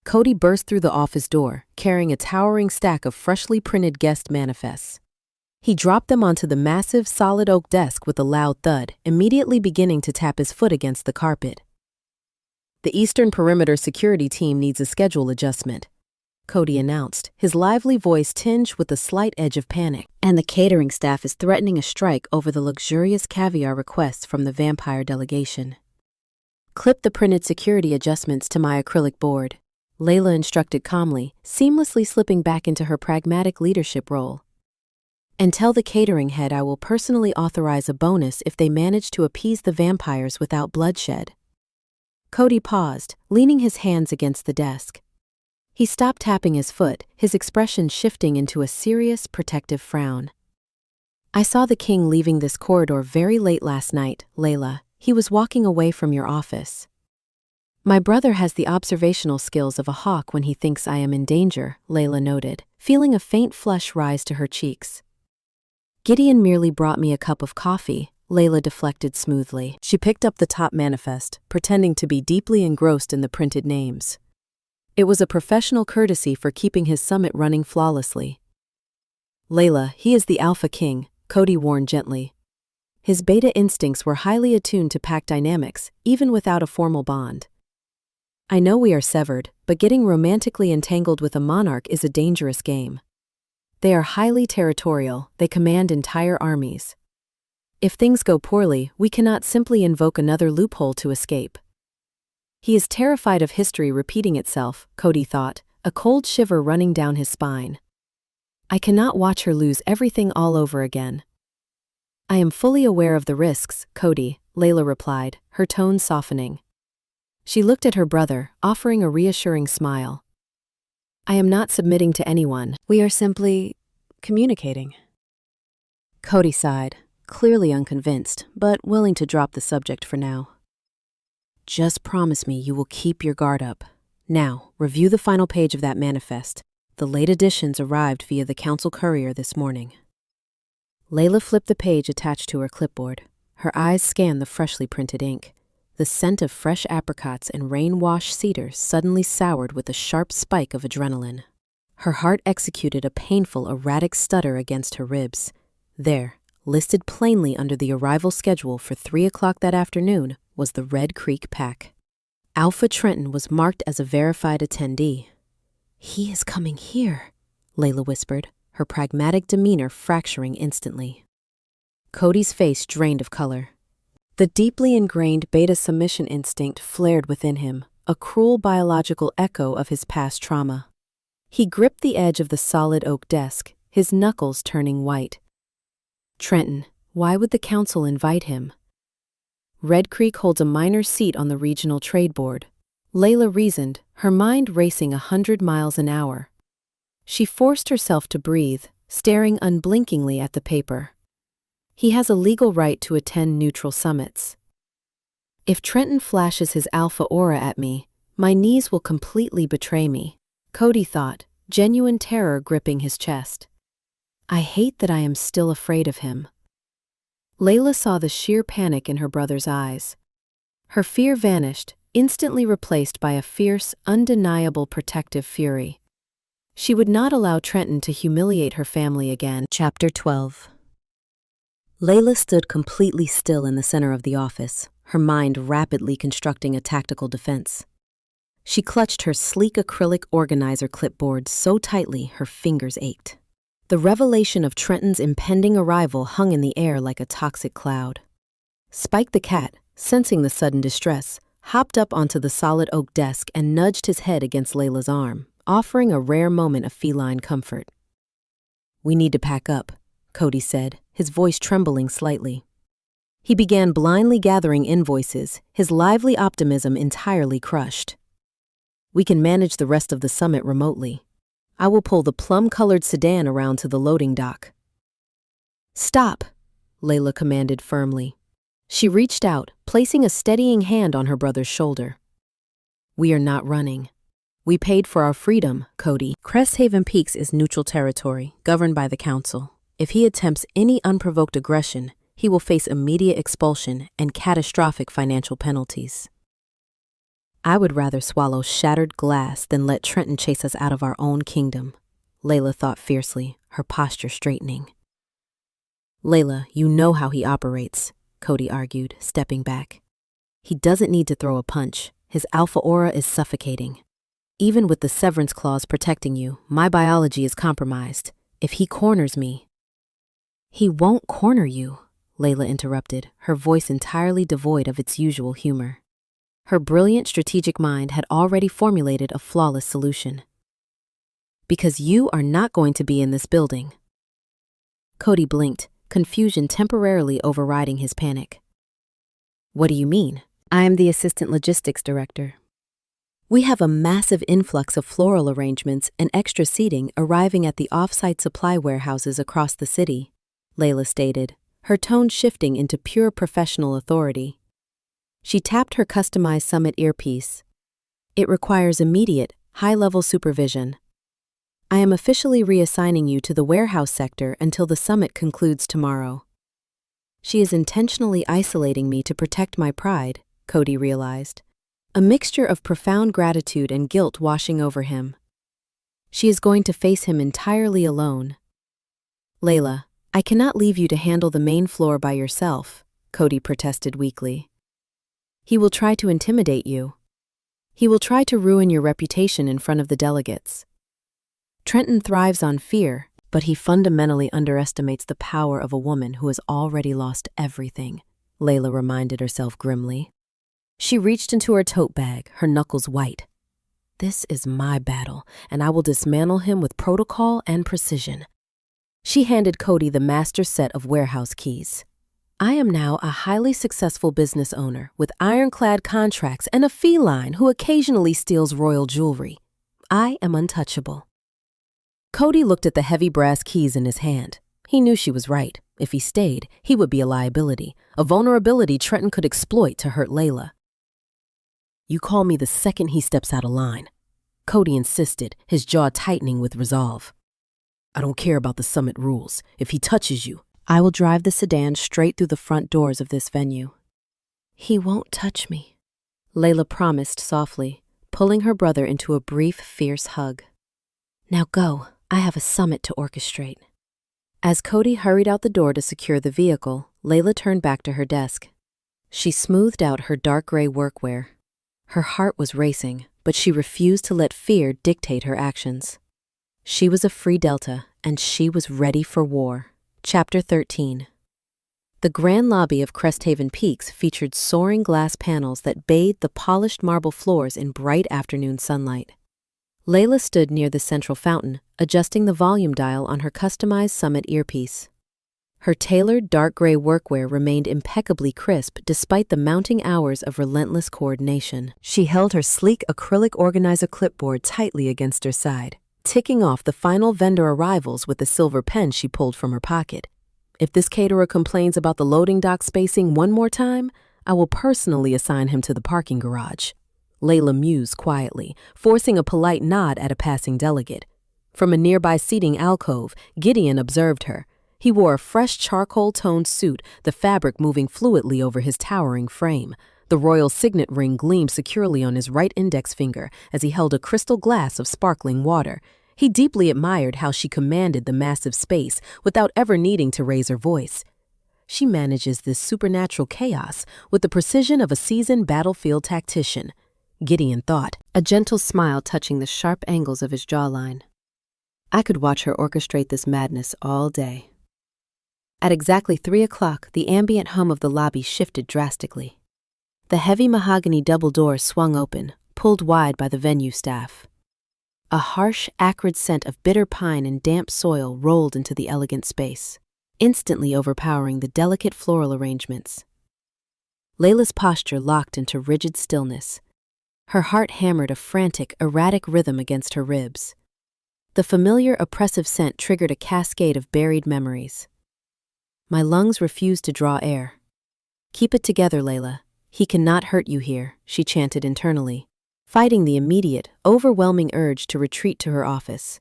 Cody burst through the office door, carrying a towering stack of freshly printed guest manifests. He dropped them onto the massive, solid oak desk with a loud thud, immediately beginning to tap his foot against the carpet. "The Eastern Perimeter security team needs a schedule adjustment," Cody announced, his lively voice tinged with a slight edge of panic. "And the catering staff is threatening a strike over the luxurious caviar requests from the vampire delegation. Clip the printed security adjustments to my acrylic board," Layla instructed calmly, seamlessly slipping back into her pragmatic leadership role. "And tell the catering head I will personally authorize a bonus if they manage to appease the vampires without bloodshed." Cody paused, leaning his hands against the desk. He stopped tapping his foot, his expression shifting into a serious, protective frown. "I saw the king leaving this corridor very late last night, Layla. He was walking away from your office. My brother has the observational skills of a hawk when he thinks I am in danger," Layla noted, feeling a faint flush rise to her cheeks. "Gideon merely brought me a cup of coffee," Layla deflected smoothly. She picked up the top manifest, pretending to be deeply engrossed in the printed names. It was a professional courtesy for keeping his summit running flawlessly. "Layla, he is the Alpha King," Cody warned gently. His beta instincts were highly attuned to pack dynamics, even without a formal bond. "I know we are severed, but getting romantically entangled with a monarch is a dangerous game. They are highly territorial, they command entire armies. If things go poorly, we cannot simply invoke another loophole to escape." He is terrified of history repeating itself, Cody thought, a cold shiver running down his spine. "I cannot watch her lose everything all over again." "I am fully aware of the risks, Cody," Layla replied, her tone softening. She looked at her brother, offering a reassuring smile. "I am not submitting to anyone. We are simply communicating." Cody sighed, clearly unconvinced, but willing to drop the subject for now. "Just promise me you will keep your guard up. Now, review the final page of that manifest. The late additions arrived via the council courier this morning." Layla flipped the page attached to her clipboard. Her eyes scanned the freshly printed ink. The scent of fresh apricots and rain-washed cedars suddenly soured with a sharp spike of adrenaline. Her heart executed a painful, erratic stutter against her ribs. There, listed plainly under the arrival schedule for 3 o'clock that afternoon, was the Red Creek Pack. Alpha Trenton was marked as a verified attendee. "He is coming here," Layla whispered, her pragmatic demeanor fracturing instantly. Cody's face drained of color. The deeply ingrained beta submission instinct flared within him, a cruel biological echo of his past trauma. He gripped the edge of the solid oak desk, his knuckles turning white. Trenton, why would the council invite him? Red Creek holds a minor seat on the regional trade board. Layla reasoned, her mind racing 100 miles an hour. She forced herself to breathe, staring unblinkingly at the paper. He has a legal right to attend neutral summits. If Trenton flashes his alpha aura at me, my knees will completely betray me, Cody thought, genuine terror gripping his chest. I hate that I am still afraid of him. Layla saw the sheer panic in her brother's eyes. Her fear vanished, instantly replaced by a fierce, undeniable protective fury. She would not allow Trenton to humiliate her family again. Chapter 12. Layla stood completely still in the center of the office, her mind rapidly constructing a tactical defense. She clutched her sleek acrylic organizer clipboard so tightly her fingers ached. The revelation of Trenton's impending arrival hung in the air like a toxic cloud. Spike the cat, sensing the sudden distress, hopped up onto the solid oak desk and nudged his head against Layla's arm, offering a rare moment of feline comfort. "We need to pack up," Cody said, his voice trembling slightly. He began blindly gathering invoices, his lively optimism entirely crushed. "We can manage the rest of the summit remotely. I will pull the plum-colored sedan around to the loading dock." "Stop," Layla commanded firmly. She reached out, placing a steadying hand on her brother's shoulder. "We are not running. We paid for our freedom, Cody. Cresthaven Peaks is neutral territory, governed by the council. If he attempts any unprovoked aggression, he will face immediate expulsion and catastrophic financial penalties." I would rather swallow shattered glass than let Trenton chase us out of our own kingdom, Layla thought fiercely, her posture straightening. Layla, you know how he operates, Cody argued, stepping back. He doesn't need to throw a punch. His alpha aura is suffocating. Even with the severance clause protecting you, my biology is compromised. If he corners me... He won't corner you, Layla interrupted, her voice entirely devoid of its usual humor. Her brilliant strategic mind had already formulated a flawless solution. Because you are not going to be in this building. Cody blinked, confusion temporarily overriding his panic. What do you mean? I am the assistant logistics director. We have a massive influx of floral arrangements and extra seating arriving at the off-site supply warehouses across the city, Layla stated, her tone shifting into pure professional authority. She tapped her customized Summit earpiece. It requires immediate, high-level supervision. I am officially reassigning you to the warehouse sector until the summit concludes tomorrow. She is intentionally isolating me to protect my pride, Cody realized, a mixture of profound gratitude and guilt washing over him. She is going to face him entirely alone. Layla, I cannot leave you to handle the main floor by yourself, Cody protested weakly. He will try to intimidate you. He will try to ruin your reputation in front of the delegates. Trenton thrives on fear, but he fundamentally underestimates the power of a woman who has already lost everything, Layla reminded herself grimly. She reached into her tote bag, her knuckles white. This is my battle, and I will dismantle him with protocol and precision. She handed Cody the master set of warehouse keys. I am now a highly successful business owner with ironclad contracts and a feline who occasionally steals royal jewelry. I am untouchable. Cody looked at the heavy brass keys in his hand. He knew she was right. If he stayed, he would be a liability, a vulnerability Trenton could exploit to hurt Layla. You call me the second he steps out of line, Cody insisted, his jaw tightening with resolve. I don't care about the summit rules. If he touches you, I will drive the sedan straight through the front doors of this venue. He won't touch me, Layla promised softly, pulling her brother into a brief, fierce hug. Now go, I have a summit to orchestrate. As Cody hurried out the door to secure the vehicle, Layla turned back to her desk. She smoothed out her dark gray workwear. Her heart was racing, but she refused to let fear dictate her actions. She was a free Delta, and she was ready for war. Chapter 13. The grand lobby of Cresthaven Peaks featured soaring glass panels that bathed the polished marble floors in bright afternoon sunlight. Layla stood near the central fountain, adjusting the volume dial on her customized Summit earpiece. Her tailored dark gray workwear remained impeccably crisp despite the mounting hours of relentless coordination. She held her sleek acrylic organizer clipboard tightly against her side, ticking off the final vendor arrivals with the silver pen she pulled from her pocket. If this caterer complains about the loading dock spacing one more time, I will personally assign him to the parking garage. Layla mused quietly, forcing a polite nod at a passing delegate. From a nearby seating alcove, Gideon observed her. He wore a fresh charcoal-toned suit, the fabric moving fluidly over his towering frame. The royal signet ring gleamed securely on his right index finger as he held a crystal glass of sparkling water. He deeply admired how she commanded the massive space without ever needing to raise her voice. She manages this supernatural chaos with the precision of a seasoned battlefield tactician, Gideon thought, a gentle smile touching the sharp angles of his jawline. I could watch her orchestrate this madness all day. At exactly 3 o'clock, the ambient hum of the lobby shifted drastically. The heavy mahogany double doors swung open, pulled wide by the venue staff. A harsh, acrid scent of bitter pine and damp soil rolled into the elegant space, instantly overpowering the delicate floral arrangements. Layla's posture locked into rigid stillness. Her heart hammered a frantic, erratic rhythm against her ribs. The familiar, oppressive scent triggered a cascade of buried memories. My lungs refused to draw air. Keep it together, Layla. He cannot hurt you here, she chanted internally, fighting the immediate, overwhelming urge to retreat to her office.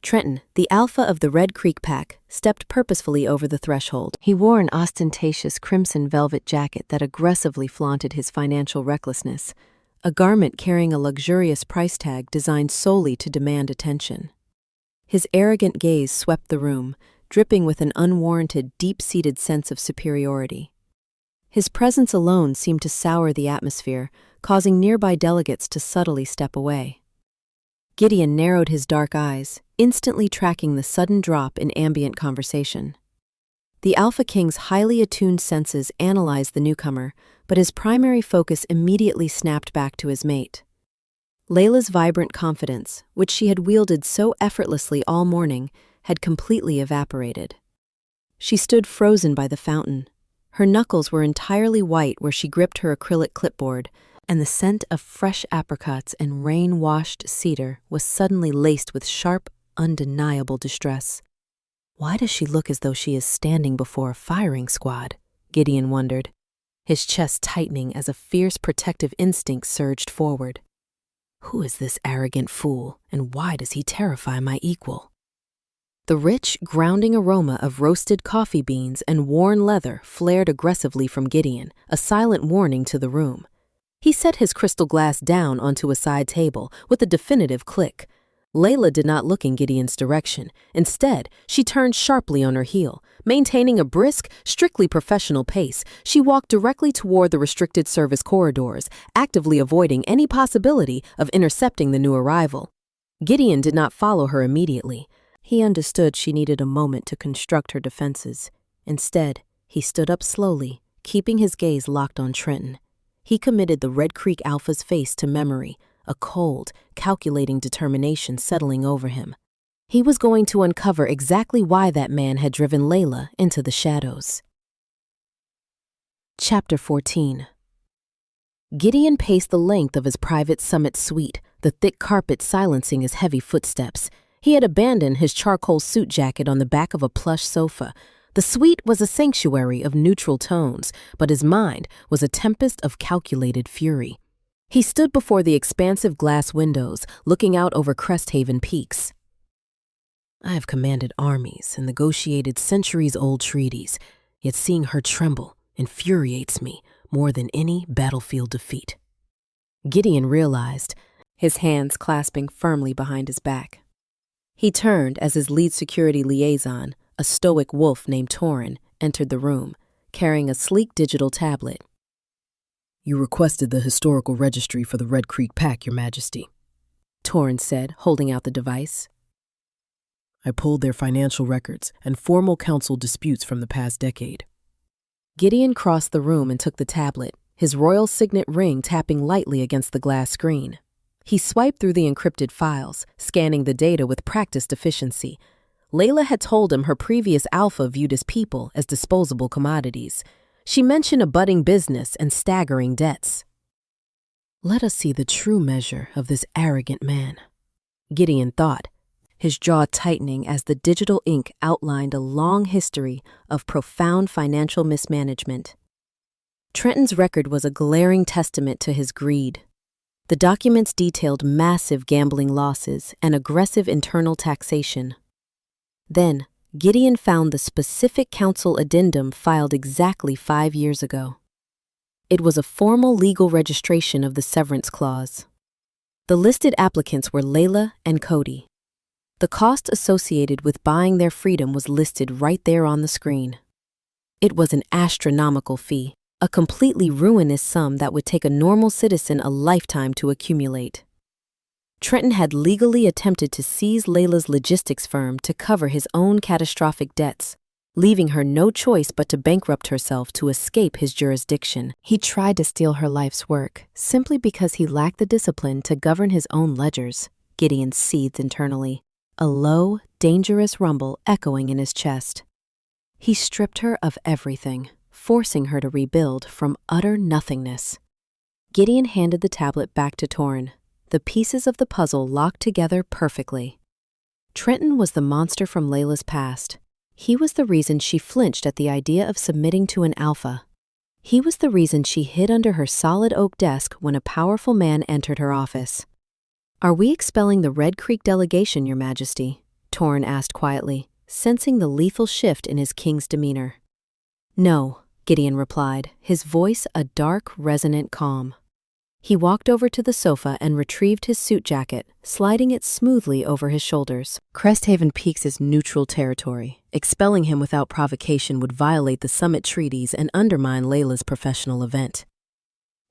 Trenton, the alpha of the Red Creek pack, stepped purposefully over the threshold. He wore an ostentatious crimson velvet jacket that aggressively flaunted his financial recklessness, a garment carrying a luxurious price tag designed solely to demand attention. His arrogant gaze swept the room, dripping with an unwarranted, deep-seated sense of superiority. His presence alone seemed to sour the atmosphere, causing nearby delegates to subtly step away. Gideon narrowed his dark eyes, instantly tracking the sudden drop in ambient conversation. The Alpha King's highly attuned senses analyzed the newcomer, but his primary focus immediately snapped back to his mate. Layla's vibrant confidence, which she had wielded so effortlessly all morning, had completely evaporated. She stood frozen by the fountain. Her knuckles were entirely white where she gripped her acrylic clipboard, and the scent of fresh apricots and rain-washed cedar was suddenly laced with sharp, undeniable distress. Why does she look as though she is standing before a firing squad? Gideon wondered, his chest tightening as a fierce protective instinct surged forward. Who is this arrogant fool, and why does he terrify my equal? The rich, grounding aroma of roasted coffee beans and worn leather flared aggressively from Gideon, a silent warning to the room. He set his crystal glass down onto a side table with a definitive click. Layla did not look in Gideon's direction. Instead, she turned sharply on her heel. Maintaining a brisk, strictly professional pace, she walked directly toward the restricted service corridors, actively avoiding any possibility of intercepting the new arrival. Gideon did not follow her immediately. He understood she needed a moment to construct her defenses. Instead, he stood up slowly, keeping his gaze locked on Trenton. He committed the Red Creek Alpha's face to memory, a cold, calculating determination settling over him. He was going to uncover exactly why that man had driven Layla into the shadows. Chapter 14. Gideon paced the length of his private summit suite, the thick carpet silencing his heavy footsteps. He had abandoned his charcoal suit jacket on the back of a plush sofa. The suite was a sanctuary of neutral tones, but his mind was a tempest of calculated fury. He stood before the expansive glass windows, looking out over Cresthaven Peaks. I have commanded armies and negotiated centuries-old treaties, yet seeing her tremble infuriates me more than any battlefield defeat. Gideon realized, his hands clasping firmly behind his back. He turned as his lead security liaison, a stoic wolf named Torin, entered the room, carrying a sleek digital tablet. You requested the historical registry for the Red Creek Pack, Your Majesty, Torin said, holding out the device. I pulled their financial records and formal council disputes from the past decade. Gideon crossed the room and took the tablet, his royal signet ring tapping lightly against the glass screen. He swiped through the encrypted files, scanning the data with practiced efficiency. Layla had told him her previous alpha viewed his people as disposable commodities. She mentioned a budding business and staggering debts. Let us see the true measure of this arrogant man, Gideon thought, his jaw tightening as the digital ink outlined a long history of profound financial mismanagement. Trenton's record was a glaring testament to his greed. The documents detailed massive gambling losses and aggressive internal taxation. Then, Gideon found the specific council addendum filed exactly 5 years ago. It was a formal legal registration of the severance clause. The listed applicants were Layla and Cody. The cost associated with buying their freedom was listed right there on the screen. It was an astronomical fee, a completely ruinous sum that would take a normal citizen a lifetime to accumulate. Trenton had legally attempted to seize Layla's logistics firm to cover his own catastrophic debts, leaving her no choice but to bankrupt herself to escape his jurisdiction. He tried to steal her life's work simply because he lacked the discipline to govern his own ledgers, Gideon seethed internally, a low, dangerous rumble echoing in his chest. He stripped her of everything, forcing her to rebuild from utter nothingness. Gideon handed the tablet back to Torin. The pieces of the puzzle locked together perfectly. Trenton was the monster from Layla's past. He was the reason she flinched at the idea of submitting to an alpha. He was the reason she hid under her solid oak desk when a powerful man entered her office. Are we expelling the Red Creek delegation, Your Majesty? Torin asked quietly, sensing the lethal shift in his king's demeanor. No, Gideon replied, his voice a dark, resonant calm. He walked over to the sofa and retrieved his suit jacket, sliding it smoothly over his shoulders. Cresthaven Peaks is neutral territory. Expelling him without provocation would violate the summit treaties and undermine Layla's professional event.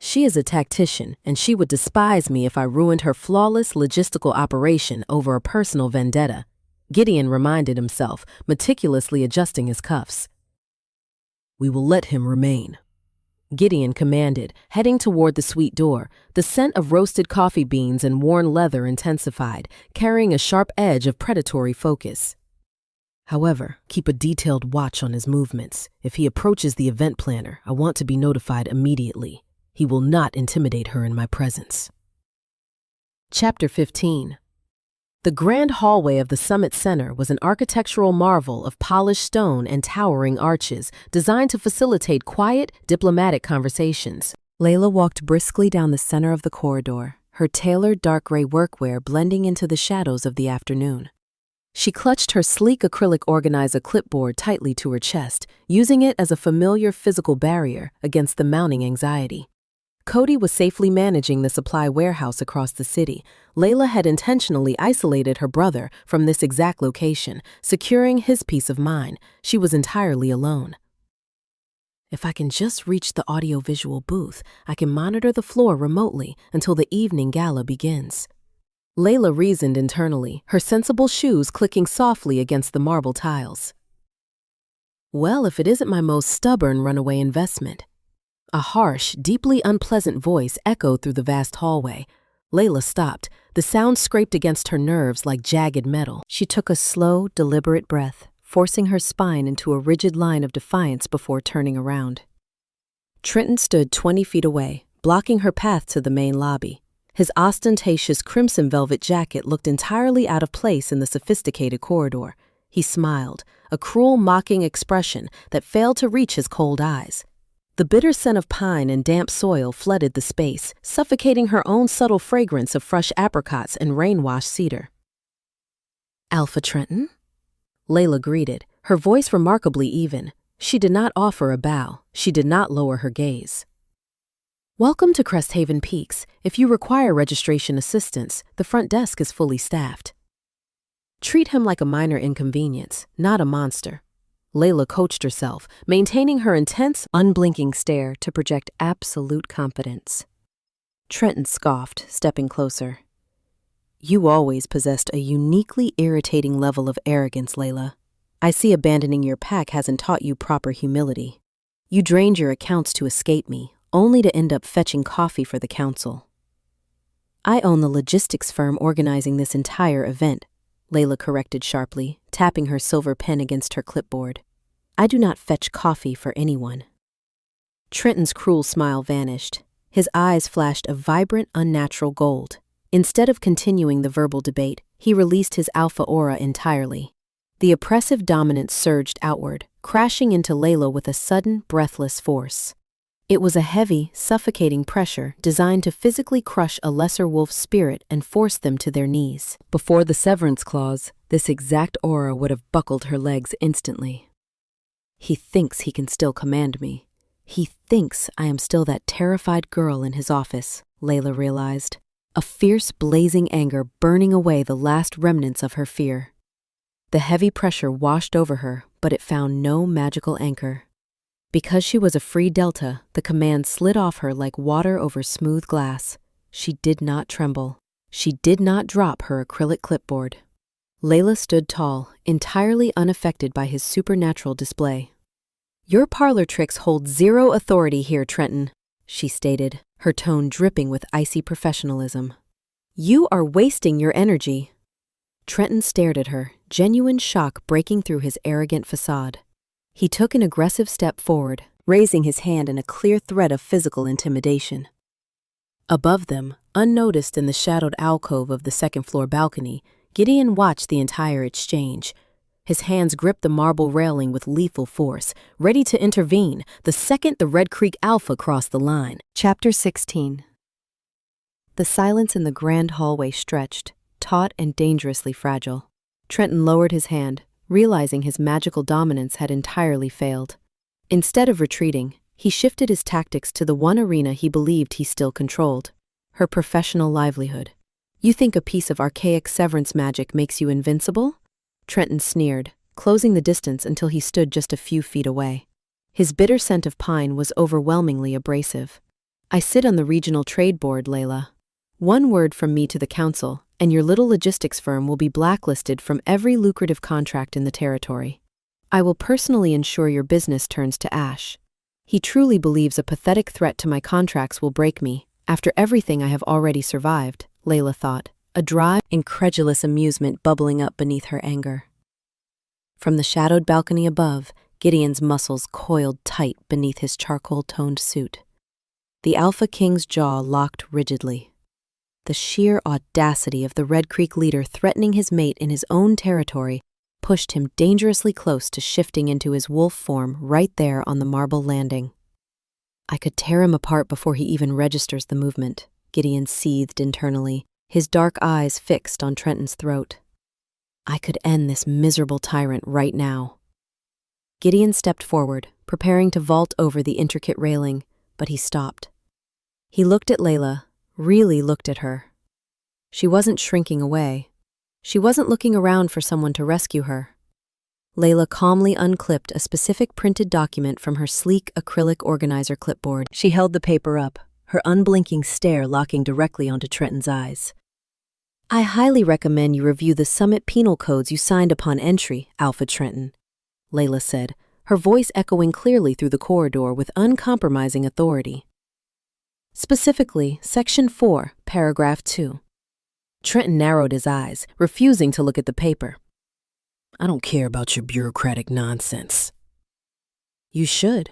She is a tactician, and she would despise me if I ruined her flawless logistical operation over a personal vendetta, Gideon reminded himself, meticulously adjusting his cuffs. We will let him remain, Gideon commanded, heading toward the suite door. The scent of roasted coffee beans and worn leather intensified, carrying a sharp edge of predatory focus. However, keep a detailed watch on his movements. If he approaches the event planner, I want to be notified immediately. He will not intimidate her in my presence. Chapter 15. The grand hallway of the Summit Center was an architectural marvel of polished stone and towering arches, designed to facilitate quiet, diplomatic conversations. Layla walked briskly down the center of the corridor, her tailored dark gray workwear blending into the shadows of the afternoon. She clutched her sleek acrylic organizer clipboard tightly to her chest, using it as a familiar physical barrier against the mounting anxiety. Cody was safely managing the supply warehouse across the city. Layla had intentionally isolated her brother from this exact location, securing his peace of mind. She was entirely alone. If I can just reach the audiovisual booth, I can monitor the floor remotely until the evening gala begins. Layla reasoned internally, her sensible shoes clicking softly against the marble tiles. Well, if it isn't my most stubborn runaway investment. A harsh, deeply unpleasant voice echoed through the vast hallway. Layla stopped. The sound scraped against her nerves like jagged metal. She took a slow, deliberate breath, forcing her spine into a rigid line of defiance before turning around. Trenton stood 20 feet away, blocking her path to the main lobby. His ostentatious crimson velvet jacket looked entirely out of place in the sophisticated corridor. He smiled, a cruel, mocking expression that failed to reach his cold eyes. The bitter scent of pine and damp soil flooded the space, suffocating her own subtle fragrance of fresh apricots and rain-washed cedar. Alpha Trenton? Layla greeted, her voice remarkably even. She did not offer a bow. She did not lower her gaze. Welcome to Cresthaven Peaks. If you require registration assistance, the front desk is fully staffed. Treat him like a minor inconvenience, not a monster. Layla coached herself, maintaining her intense, unblinking stare to project absolute confidence. Trenton scoffed, stepping closer. You always possessed a uniquely irritating level of arrogance, Layla. I see abandoning your pack hasn't taught you proper humility. You drained your accounts to escape me, only to end up fetching coffee for the council. I own the logistics firm organizing this entire event, Layla corrected sharply, tapping her silver pen against her clipboard. I do not fetch coffee for anyone. Trenton's cruel smile vanished. His eyes flashed a vibrant, unnatural gold. Instead of continuing the verbal debate, he released his alpha aura entirely. The oppressive dominance surged outward, crashing into Layla with a sudden, breathless force. It was a heavy, suffocating pressure designed to physically crush a lesser wolf's spirit and force them to their knees. Before the severance clause, this exact aura would have buckled her legs instantly. He thinks he can still command me. He thinks I am still that terrified girl in his office, Layla realized, a fierce, blazing anger burning away the last remnants of her fear. The heavy pressure washed over her, but it found no magical anchor. Because she was a free delta, the command slid off her like water over smooth glass. She did not tremble. She did not drop her acrylic clipboard. Layla stood tall, entirely unaffected by his supernatural display. Your parlor tricks hold zero authority here, Trenton, she stated, her tone dripping with icy professionalism. You are wasting your energy. Trenton stared at her, genuine shock breaking through his arrogant facade. He took an aggressive step forward, raising his hand in a clear threat of physical intimidation. Above them, unnoticed in the shadowed alcove of the second-floor balcony, Gideon watched the entire exchange. His hands gripped the marble railing with lethal force, ready to intervene the second the Red Creek Alpha crossed the line. Chapter 16. The silence in the grand hallway stretched, taut and dangerously fragile. Trenton lowered his hand, realizing his magical dominance had entirely failed. Instead of retreating, he shifted his tactics to the one arena he believed he still controlled, her professional livelihood. You think a piece of archaic severance magic makes you invincible? Trenton sneered, closing the distance until he stood just a few feet away. His bitter scent of pine was overwhelmingly abrasive. I sit on the regional trade board, Layla. One word from me to the council, and your little logistics firm will be blacklisted from every lucrative contract in the territory. I will personally ensure your business turns to ash. He truly believes a pathetic threat to my contracts will break me, after everything I have already survived, Layla thought, a dry, incredulous amusement bubbling up beneath her anger. From the shadowed balcony above, Gideon's muscles coiled tight beneath his charcoal-toned suit. The Alpha King's jaw locked rigidly. The sheer audacity of the Red Creek leader threatening his mate in his own territory pushed him dangerously close to shifting into his wolf form right there on the marble landing. I could tear him apart before he even registers the movement, Gideon seethed internally, his dark eyes fixed on Trenton's throat. I could end this miserable tyrant right now. Gideon stepped forward, preparing to vault over the intricate railing, but he stopped. He looked at Layla, really looked at her. She wasn't shrinking away. She wasn't looking around for someone to rescue her. Layla calmly unclipped a specific printed document from her sleek acrylic organizer clipboard. She held the paper up, her unblinking stare locking directly onto Trenton's eyes. I highly recommend you review the summit penal codes you signed upon entry, Alpha Trenton, Layla said, her voice echoing clearly through the corridor with uncompromising authority. Specifically, Section 4, Paragraph 2. Trenton narrowed his eyes, refusing to look at the paper. I don't care about your bureaucratic nonsense. You should.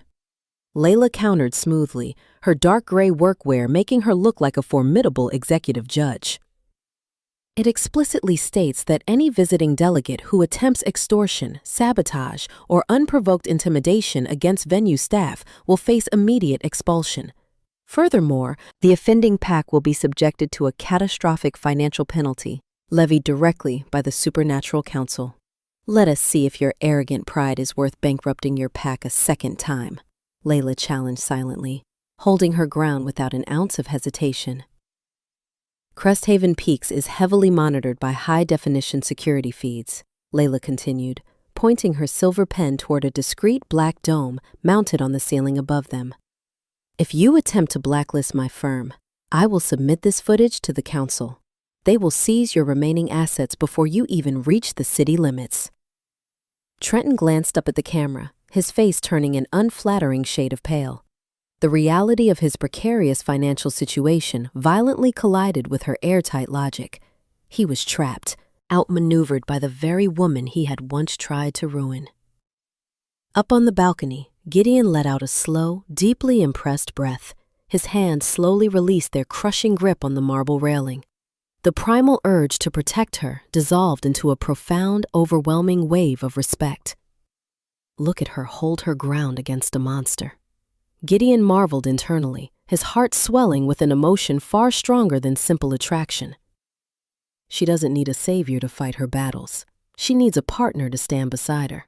Layla countered smoothly, her dark gray workwear making her look like a formidable executive judge. It explicitly states that any visiting delegate who attempts extortion, sabotage, or unprovoked intimidation against venue staff will face immediate expulsion. Furthermore, the offending pack will be subjected to a catastrophic financial penalty levied directly by the Supernatural Council. Let us see if your arrogant pride is worth bankrupting your pack a second time, Layla challenged silently, holding her ground without an ounce of hesitation. Cresthaven Peaks is heavily monitored by high-definition security feeds, Layla continued, pointing her silver pen toward a discreet black dome mounted on the ceiling above them. If you attempt to blacklist my firm, I will submit this footage to the council. They will seize your remaining assets before you even reach the city limits. Trenton glanced up at the camera, his face turning an unflattering shade of pale. The reality of his precarious financial situation violently collided with her airtight logic. He was trapped, outmaneuvered by the very woman he had once tried to ruin. Up on the balcony, Gideon let out a slow, deeply impressed breath. His hands slowly released their crushing grip on the marble railing. The primal urge to protect her dissolved into a profound, overwhelming wave of respect. Look at her hold her ground against a monster. Gideon marveled internally, his heart swelling with an emotion far stronger than simple attraction. She doesn't need a savior to fight her battles. She needs a partner to stand beside her.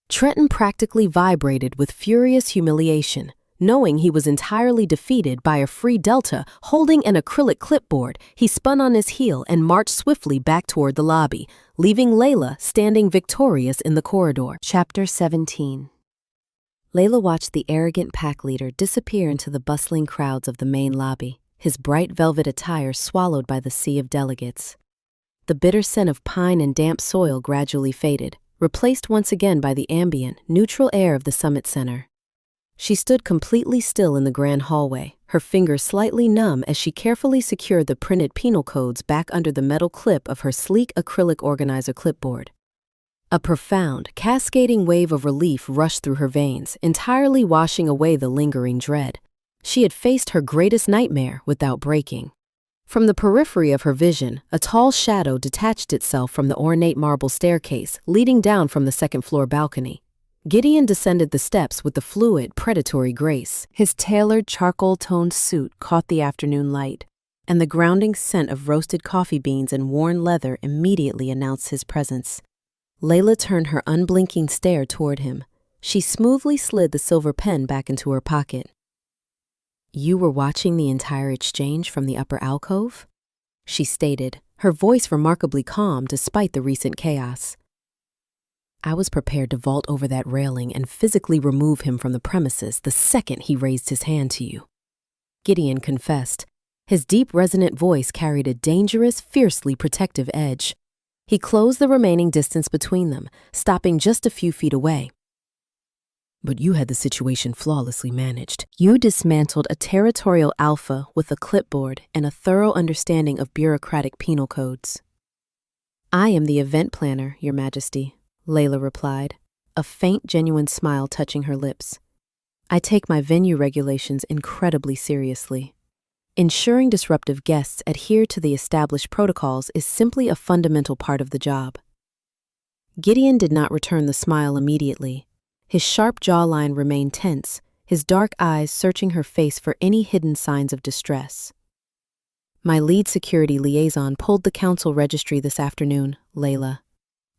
Trenton practically vibrated with furious humiliation, knowing he was entirely defeated by a free Delta holding an acrylic clipboard. He spun on his heel and marched swiftly back toward the lobby, leaving Layla standing victorious in the corridor. Chapter 17. Layla watched the arrogant pack leader disappear into the bustling crowds of the main lobby, his bright velvet attire swallowed by the sea of delegates. The bitter scent of pine and damp soil gradually faded, replaced once again by the ambient, neutral air of the summit center. She stood completely still in the grand hallway, her fingers slightly numb as she carefully secured the printed penal codes back under the metal clip of her sleek acrylic organizer clipboard. A profound, cascading wave of relief rushed through her veins, entirely washing away the lingering dread. She had faced her greatest nightmare without breaking. From the periphery of her vision, a tall shadow detached itself from the ornate marble staircase leading down from the second-floor balcony. Gideon descended the steps with the fluid, predatory grace. His tailored, charcoal-toned suit caught the afternoon light, and the grounding scent of roasted coffee beans and worn leather immediately announced his presence. Layla turned her unblinking stare toward him. She smoothly slid the silver pen back into her pocket. You were watching the entire exchange from the upper alcove? She stated, her voice remarkably calm despite the recent chaos. I was prepared to vault over that railing and physically remove him from the premises the second he raised his hand to you. Gideon confessed. His deep, resonant voice carried a dangerous, fiercely protective edge. He closed the remaining distance between them, stopping just a few feet away. But you had the situation flawlessly managed. You dismantled a territorial alpha with a clipboard and a thorough understanding of bureaucratic penal codes. I am the event planner, Your Majesty, Layla replied, a faint, genuine smile touching her lips. I take my venue regulations incredibly seriously. Ensuring disruptive guests adhere to the established protocols is simply a fundamental part of the job. Gideon did not return the smile immediately. His sharp jawline remained tense, his dark eyes searching her face for any hidden signs of distress. My lead security liaison pulled the council registry this afternoon, Layla.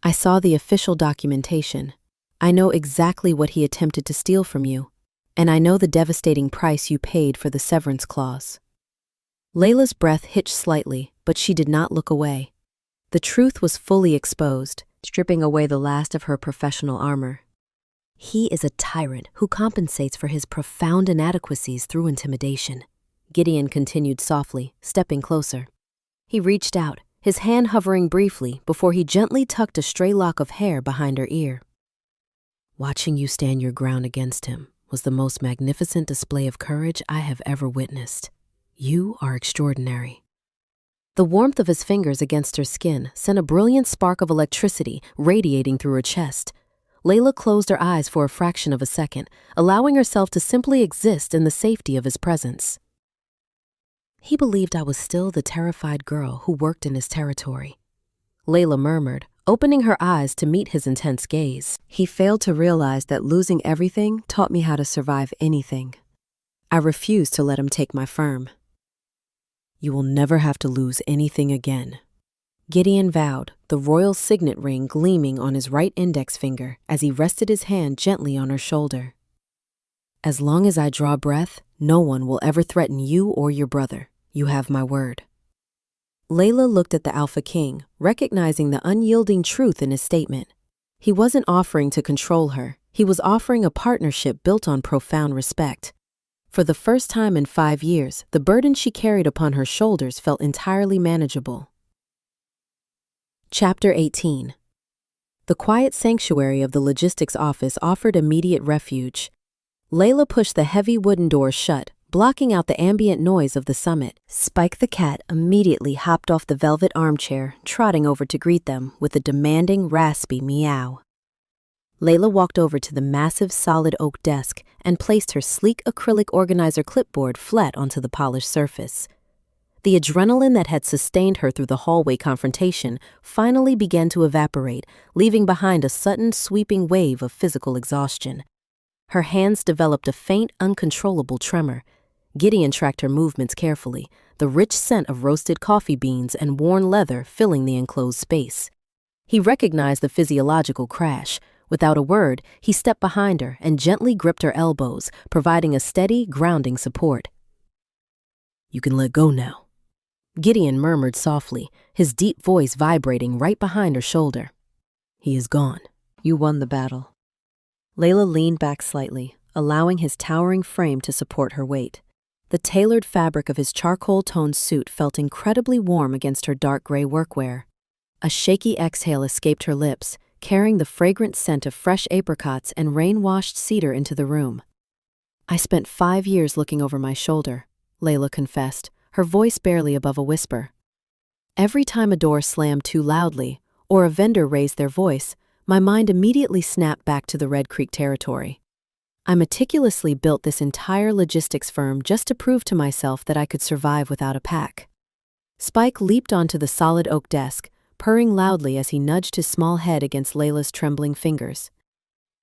I saw the official documentation. I know exactly what he attempted to steal from you, and I know the devastating price you paid for the severance clause. Layla's breath hitched slightly, but she did not look away. The truth was fully exposed, stripping away the last of her professional armor. He is a tyrant who compensates for his profound inadequacies through intimidation, Gideon continued softly, stepping closer. He reached out, his hand hovering briefly before he gently tucked a stray lock of hair behind her ear. Watching you stand your ground against him was the most magnificent display of courage I have ever witnessed. You are extraordinary. The warmth of his fingers against her skin sent a brilliant spark of electricity radiating through her chest. Layla closed her eyes for a fraction of a second, allowing herself to simply exist in the safety of his presence. He believed I was still the terrified girl who worked in his territory. Layla murmured, opening her eyes to meet his intense gaze. He failed to realize that losing everything taught me how to survive anything. I refused to let him take my firm. You will never have to lose anything again, Gideon vowed, the royal signet ring gleaming on his right index finger as he rested his hand gently on her shoulder. As long as I draw breath, no one will ever threaten you or your brother. You have my word. Layla looked at the Alpha King, recognizing the unyielding truth in his statement. He wasn't offering to control her. He was offering a partnership built on profound respect. For the first time in 5 years, the burden she carried upon her shoulders felt entirely manageable. Chapter 18. The quiet sanctuary of the logistics office offered immediate refuge. Layla pushed the heavy wooden door shut, blocking out the ambient noise of the summit. Spike the cat immediately hopped off the velvet armchair, trotting over to greet them with a demanding, raspy meow. Layla walked over to the massive solid oak desk and placed her sleek acrylic organizer clipboard flat onto the polished surface. The adrenaline that had sustained her through the hallway confrontation finally began to evaporate, leaving behind a sudden sweeping wave of physical exhaustion. Her hands developed a faint, uncontrollable tremor. Gideon tracked her movements carefully, the rich scent of roasted coffee beans and worn leather filling the enclosed space. He recognized the physiological crash. Without a word, he stepped behind her and gently gripped her elbows, providing a steady, grounding support. You can let go now, Gideon murmured softly, his deep voice vibrating right behind her shoulder. He is gone. You won the battle. Layla leaned back slightly, allowing his towering frame to support her weight. The tailored fabric of his charcoal-toned suit felt incredibly warm against her dark gray workwear. A shaky exhale escaped her lips, carrying the fragrant scent of fresh apricots and rain-washed cedar into the room. I spent 5 years looking over my shoulder, Layla confessed, her voice barely above a whisper. Every time a door slammed too loudly, or a vendor raised their voice, my mind immediately snapped back to the Red Creek territory. I meticulously built this entire logistics firm just to prove to myself that I could survive without a pack. Spike leaped onto the solid oak desk, purring loudly as he nudged his small head against Layla's trembling fingers.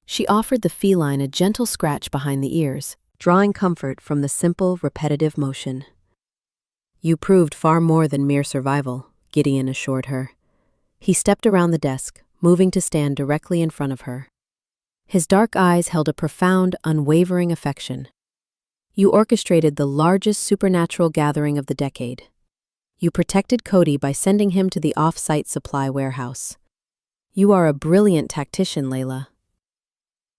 She offered the feline a gentle scratch behind the ears, drawing comfort from the simple, repetitive motion. You proved far more than mere survival, Gideon assured her. He stepped around the desk, moving to stand directly in front of her. His dark eyes held a profound, unwavering affection. You orchestrated the largest supernatural gathering of the decade. You protected Cody by sending him to the off-site supply warehouse. You are a brilliant tactician, Layla.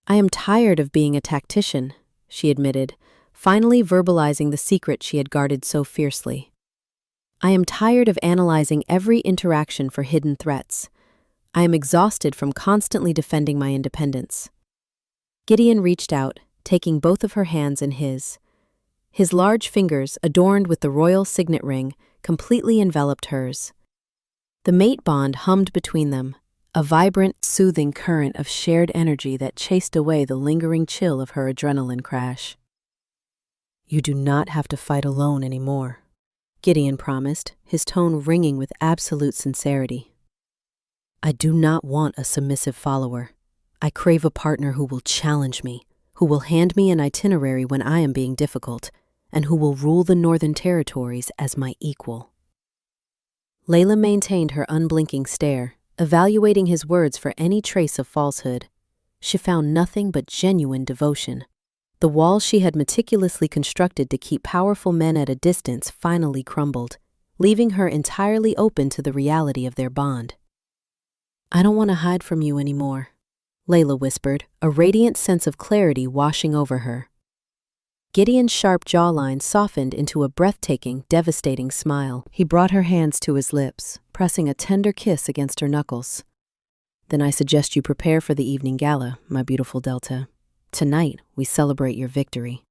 I am tired of being a tactician, she admitted, finally verbalizing the secret she had guarded so fiercely. I am tired of analyzing every interaction for hidden threats. I am exhausted from constantly defending my independence. Gideon reached out, taking both of her hands in his. His large fingers, adorned with the royal signet ring, completely enveloped hers. The mate bond hummed between them, a vibrant, soothing current of shared energy that chased away the lingering chill of her adrenaline crash. You do not have to fight alone anymore, Gideon promised, his tone ringing with absolute sincerity. I do not want a submissive follower. I crave a partner who will challenge me, who will hand me an itinerary when I am being difficult, and who will rule the Northern Territories as my equal. Layla maintained her unblinking stare, evaluating his words for any trace of falsehood. She found nothing but genuine devotion. The walls she had meticulously constructed to keep powerful men at a distance finally crumbled, leaving her entirely open to the reality of their bond. I don't want to hide from you anymore, Layla whispered, a radiant sense of clarity washing over her. Gideon's sharp jawline softened into a breathtaking, devastating smile. He brought her hands to his lips, pressing a tender kiss against her knuckles. Then I suggest you prepare for the evening gala, my beautiful Delta. Tonight, we celebrate your victory.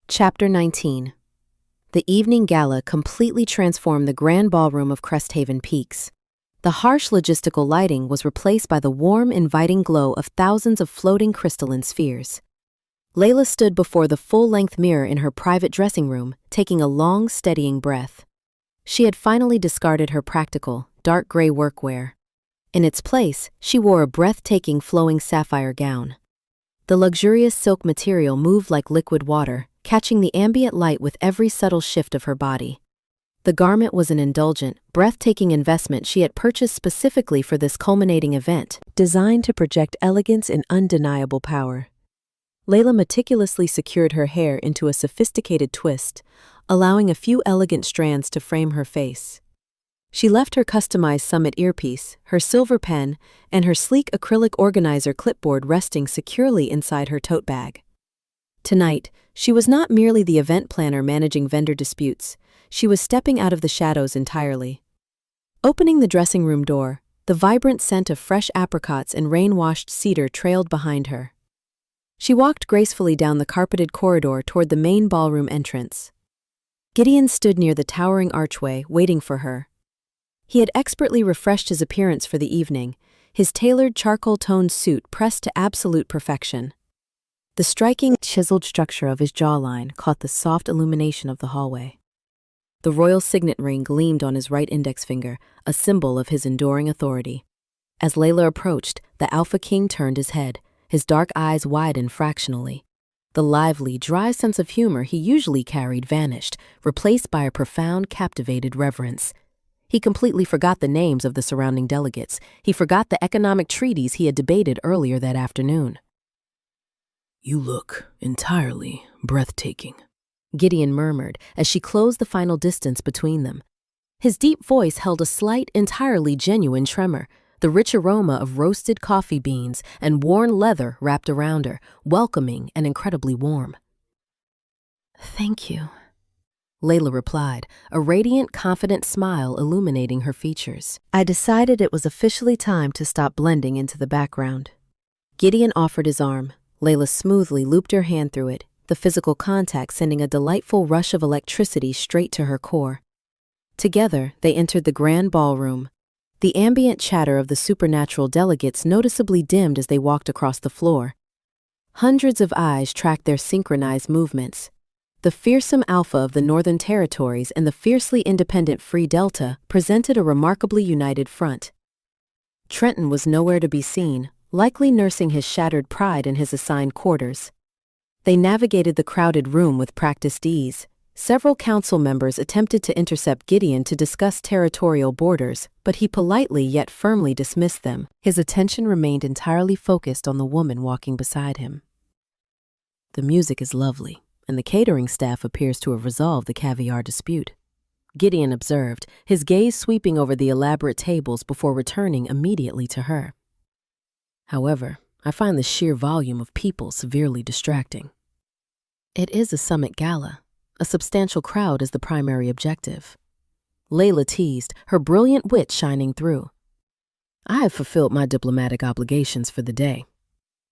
Chapter 19. The evening gala completely transformed the grand ballroom of Cresthaven Peaks. The harsh logistical lighting was replaced by the warm, inviting glow of thousands of floating crystalline spheres. Layla stood before the full-length mirror in her private dressing room, taking a long, steadying breath. She had finally discarded her practical, dark gray workwear. In its place, she wore a breathtaking flowing sapphire gown. The luxurious silk material moved like liquid water, catching the ambient light with every subtle shift of her body. The garment was an indulgent, breathtaking investment she had purchased specifically for this culminating event, designed to project elegance and undeniable power. Layla meticulously secured her hair into a sophisticated twist, allowing a few elegant strands to frame her face. She left her customized summit earpiece, her silver pen, and her sleek acrylic organizer clipboard resting securely inside her tote bag. Tonight, she was not merely the event planner managing vendor disputes, she was stepping out of the shadows entirely. Opening the dressing room door, the vibrant scent of fresh apricots and rain-washed cedar trailed behind her. She walked gracefully down the carpeted corridor toward the main ballroom entrance. Gideon stood near the towering archway, waiting for her. He had expertly refreshed his appearance for the evening, his tailored charcoal-toned suit pressed to absolute perfection. The striking, chiseled structure of his jawline caught the soft illumination of the hallway. The royal signet ring gleamed on his right index finger, a symbol of his enduring authority. As Layla approached, the Alpha King turned his head, his dark eyes widened fractionally. The lively, dry sense of humor he usually carried vanished, replaced by a profound, captivated reverence. He completely forgot the names of the surrounding delegates. He forgot the economic treaties he had debated earlier that afternoon. You look entirely breathtaking, Gideon murmured as she closed the final distance between them. His deep voice held a slight, entirely genuine tremor, the rich aroma of roasted coffee beans and worn leather wrapped around her, welcoming and incredibly warm. Thank you, Layla replied, a radiant, confident smile illuminating her features. I decided it was officially time to stop blending into the background. Gideon offered his arm. Layla smoothly looped her hand through it, the physical contact sending a delightful rush of electricity straight to her core. Together, they entered the grand ballroom. The ambient chatter of the supernatural delegates noticeably dimmed as they walked across the floor. Hundreds of eyes tracked their synchronized movements. The fearsome Alpha of the Northern Territories and the fiercely independent Free Delta presented a remarkably united front. Trenton was nowhere to be seen, likely nursing his shattered pride in his assigned quarters. They navigated the crowded room with practiced ease. Several council members attempted to intercept Gideon to discuss territorial borders, but he politely yet firmly dismissed them. His attention remained entirely focused on the woman walking beside him. The music is lovely, and the catering staff appears to have resolved the caviar dispute. Gideon observed, his gaze sweeping over the elaborate tables before returning immediately to her. However, I find the sheer volume of people severely distracting. It is a summit gala. A substantial crowd is the primary objective. Layla teased, her brilliant wit shining through. I have fulfilled my diplomatic obligations for the day.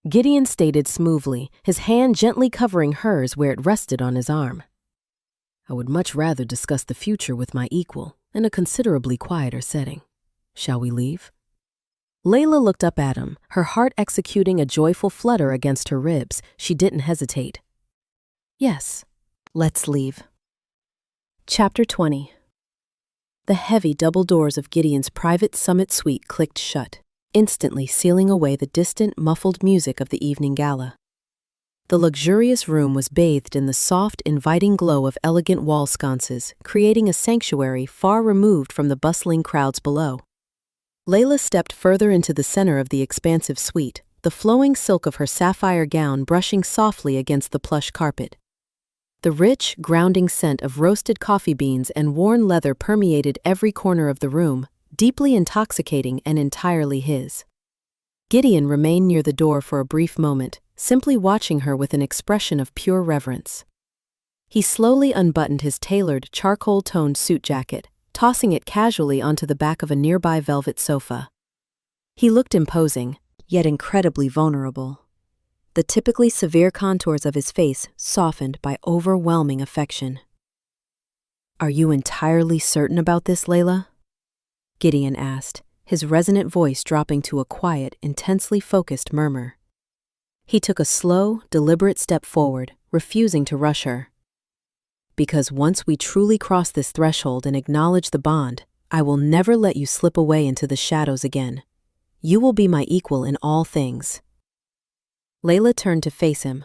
Gideon stated smoothly, his hand gently covering hers where it rested on his arm. I would much rather discuss the future with my equal in a considerably quieter setting. Shall we leave? Layla looked up at him, her heart executing a joyful flutter against her ribs. She didn't hesitate. Yes, let's leave. Chapter 20. The heavy double doors of Gideon's private summit suite clicked shut, instantly sealing away the distant, muffled music of the evening gala. The luxurious room was bathed in the soft, inviting glow of elegant wall sconces, creating a sanctuary far removed from the bustling crowds below. Layla stepped further into the center of the expansive suite, the flowing silk of her sapphire gown brushing softly against the plush carpet. The rich, grounding scent of roasted coffee beans and worn leather permeated every corner of the room, deeply intoxicating and entirely his. Gideon remained near the door for a brief moment, simply watching her with an expression of pure reverence. He slowly unbuttoned his tailored, charcoal-toned suit jacket, tossing it casually onto the back of a nearby velvet sofa. He looked imposing, yet incredibly vulnerable. The typically severe contours of his face softened by overwhelming affection. Are you entirely certain about this, Layla? Gideon asked, his resonant voice dropping to a quiet, intensely focused murmur. He took a slow, deliberate step forward, refusing to rush her. Because once we truly cross this threshold and acknowledge the bond, I will never let you slip away into the shadows again. You will be my equal in all things. Layla turned to face him.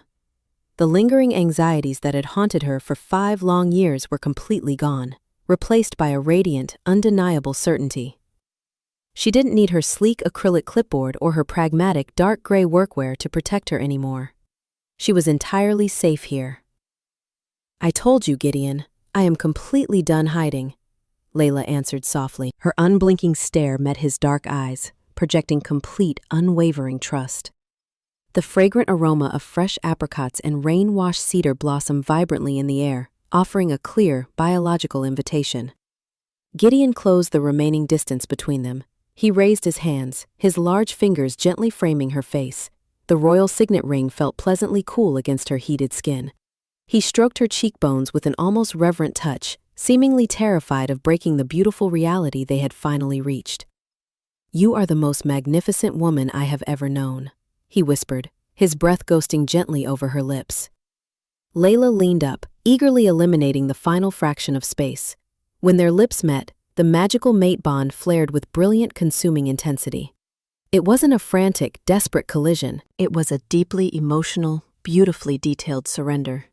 The lingering anxieties that had haunted her for 5 long years were completely gone, replaced by a radiant, undeniable certainty. She didn't need her sleek acrylic clipboard or her pragmatic dark gray workwear to protect her anymore. She was entirely safe here. I told you, Gideon, I am completely done hiding, Layla answered softly. Her unblinking stare met his dark eyes, projecting complete, unwavering trust. The fragrant aroma of fresh apricots and rain-washed cedar blossomed vibrantly in the air, offering a clear, biological invitation. Gideon closed the remaining distance between them. He raised his hands, his large fingers gently framing her face. The royal signet ring felt pleasantly cool against her heated skin. He stroked her cheekbones with an almost reverent touch, seemingly terrified of breaking the beautiful reality they had finally reached. You are the most magnificent woman I have ever known, he whispered, his breath ghosting gently over her lips. Layla leaned up, eagerly eliminating the final fraction of space. When their lips met, the magical mate bond flared with brilliant, consuming intensity. It wasn't a frantic, desperate collision. It was a deeply emotional, beautifully detailed surrender.